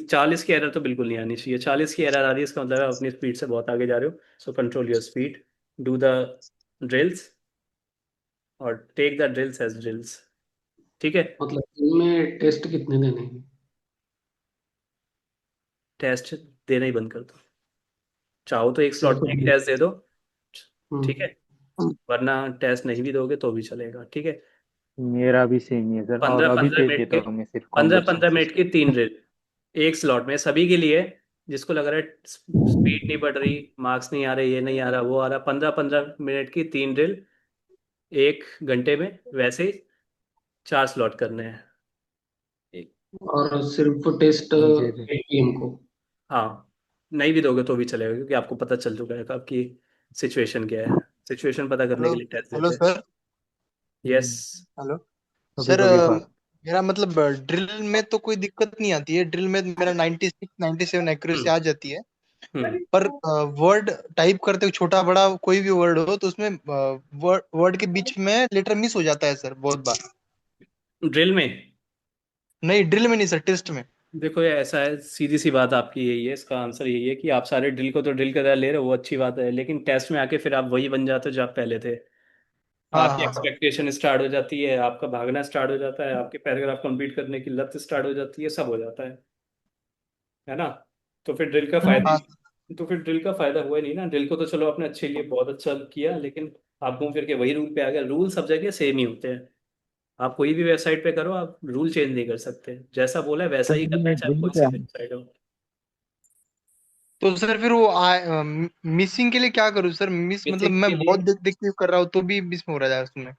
40 की एरर तो बिल्कुल नहीं आनी चाहिए। 40 की एरर आ रही है, इसका मतलब है आप अपनी स्पीड से बहुत आगे जा रहे हो। So control your speed, do the drills, और take the drills as drills, ठीक है। मतलब इनमें टेस्ट कितने देने हैं? टेस्ट देना ही बंद कर दो। चाहो तो एक स्लॉट सिर्फ में एक बीस। टेस्ट दे दो, ठीक है। हम्म। वरना टेस्ट नहीं भी दोगे तो भी चलेगा, ठीक है। मेरा भी सेम ही है सर, और 15 अभी 15 भेज मिनट देता के हूँ मैं सिर्फ 15 कॉम्पिटिशन 15 मिनट की सिस्टम। 3 ड्रिल एक स्लॉट में सभी के लिए। जिसको लग रहा है स्पीड नहीं बढ़ रही, मार्क्स नहीं आ रहे, ये नहीं आ रहा, वो आ रहा, 15 15 मिनट की 3 ड्रिल 1 घंटे में, वैसे ही 4 स्लॉट करने हैं। और सिर्फ टेस्ट मुझे भी। 8 PM को। हाँ, नहीं भी दोगे तो भी चलेगा, क्योंकि आपको पता चल चुका है कि आपकी सिचुएशन क्या है। सिचुएशन पता करने हेलो। के लिए टेस्ट हेलो देते हैं। सर। यस। हेलो कभी सर। कभी हाँ। मेरा मतलब ड्रिल में तो कोई दिक्कत नहीं आती है, ड्रिल में मेरा 96 97 एक्यूरेसी हम्म आ जाती है। हम्म पर वर्ड टाइप करते हुए छोटा बड़ा कोई भी वर्ड हो तो उसमें वर्ड के बीच में लेटर मिस हो जाता है सर, बहुत बार। ड्रिल में नहीं, ड्रिल में नहीं सर, टेस्ट में। देखो, ये ऐसा है, सीधी सी बात आपकी यही है, इसका आंसर यही है कि आप सारे ड्रिल को तो ड्रिल की तरह ले रहे हो, वो अच्छी बात है, लेकिन टेस्ट में आके फिर आप वही बन जाते हो जो आप पहले थे। हाँ आपकी हाँ हाँ। एक्सपेक्टेशन स्टार्ट हो जाती है, आपका भागना स्टार्ट हो जाता है, आपके पैराग्राफ कंप्लीट करने की लत स्टार्ट हो जाती है, सब हो जाता है ना। तो फिर ड्रिल का फायदा, हाँ तो फिर ड्रिल का फायदा हुआ ही नहीं ना। ड्रिल को तो चलो आपने अच्छे लिए बहुत अच्छा किया, लेकिन आप घूम फिर के वही रूल पे आ गया। रूल सब जगह सेम ही होते हैं। आप कोई भी वेबसाइट पे करो, आप रूल चेंज नहीं कर सकते, जैसा बोला है वैसा ही सर करना है, ये चाहे आप ड्रिल कोई सी क्या है? वेबसाइट हो। तो सर फिर वो मिसिंग के लिए क्या करूँ सर? मिस मतलब बेसिक मैं के बहुत लिए देख देख के कर रहा हूँ तो भी मिस हो रहा है उसमें।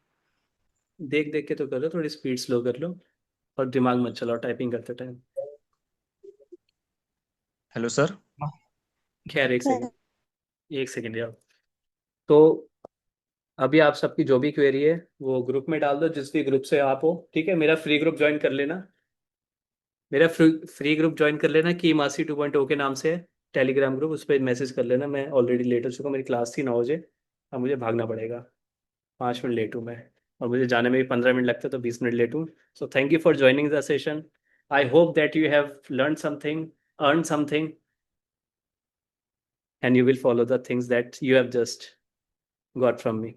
देख देख के तो कर लो, थोड़ी स्पीड स्लो कर लो, और दिमाग मत चलाओ टाइपिंग करते टाइम। Hello sir. खैर, एक सेकेंड, एक सेकेंड यार। तो अभी आप सबकी जो भी क्वेरी है वो ग्रुप में डाल दो, जिस भी ग्रुप से आप हो, ठीक है। मेरा फ्री ग्रुप ज्वाइन कर लेना, मेरा फ्री ग्रुप ज्वाइन कर लेना, की मासी 2.0 के नाम से है टेलीग्राम ग्रुप। उस पर मैसेज कर लेना। मैं ऑलरेडी लेट हो चुका हूँ, मेरी क्लास थी 9 बजे, अब मुझे भागना पड़ेगा। 5 मिनट लेट हूँ मैं, और मुझे जाने में भी 15 मिनट लगते, तो 20 मिनट लेट हूँ। So thank you for joining the session. I hope that you have learn something, earn something, and you will follow the things that you have just got from me.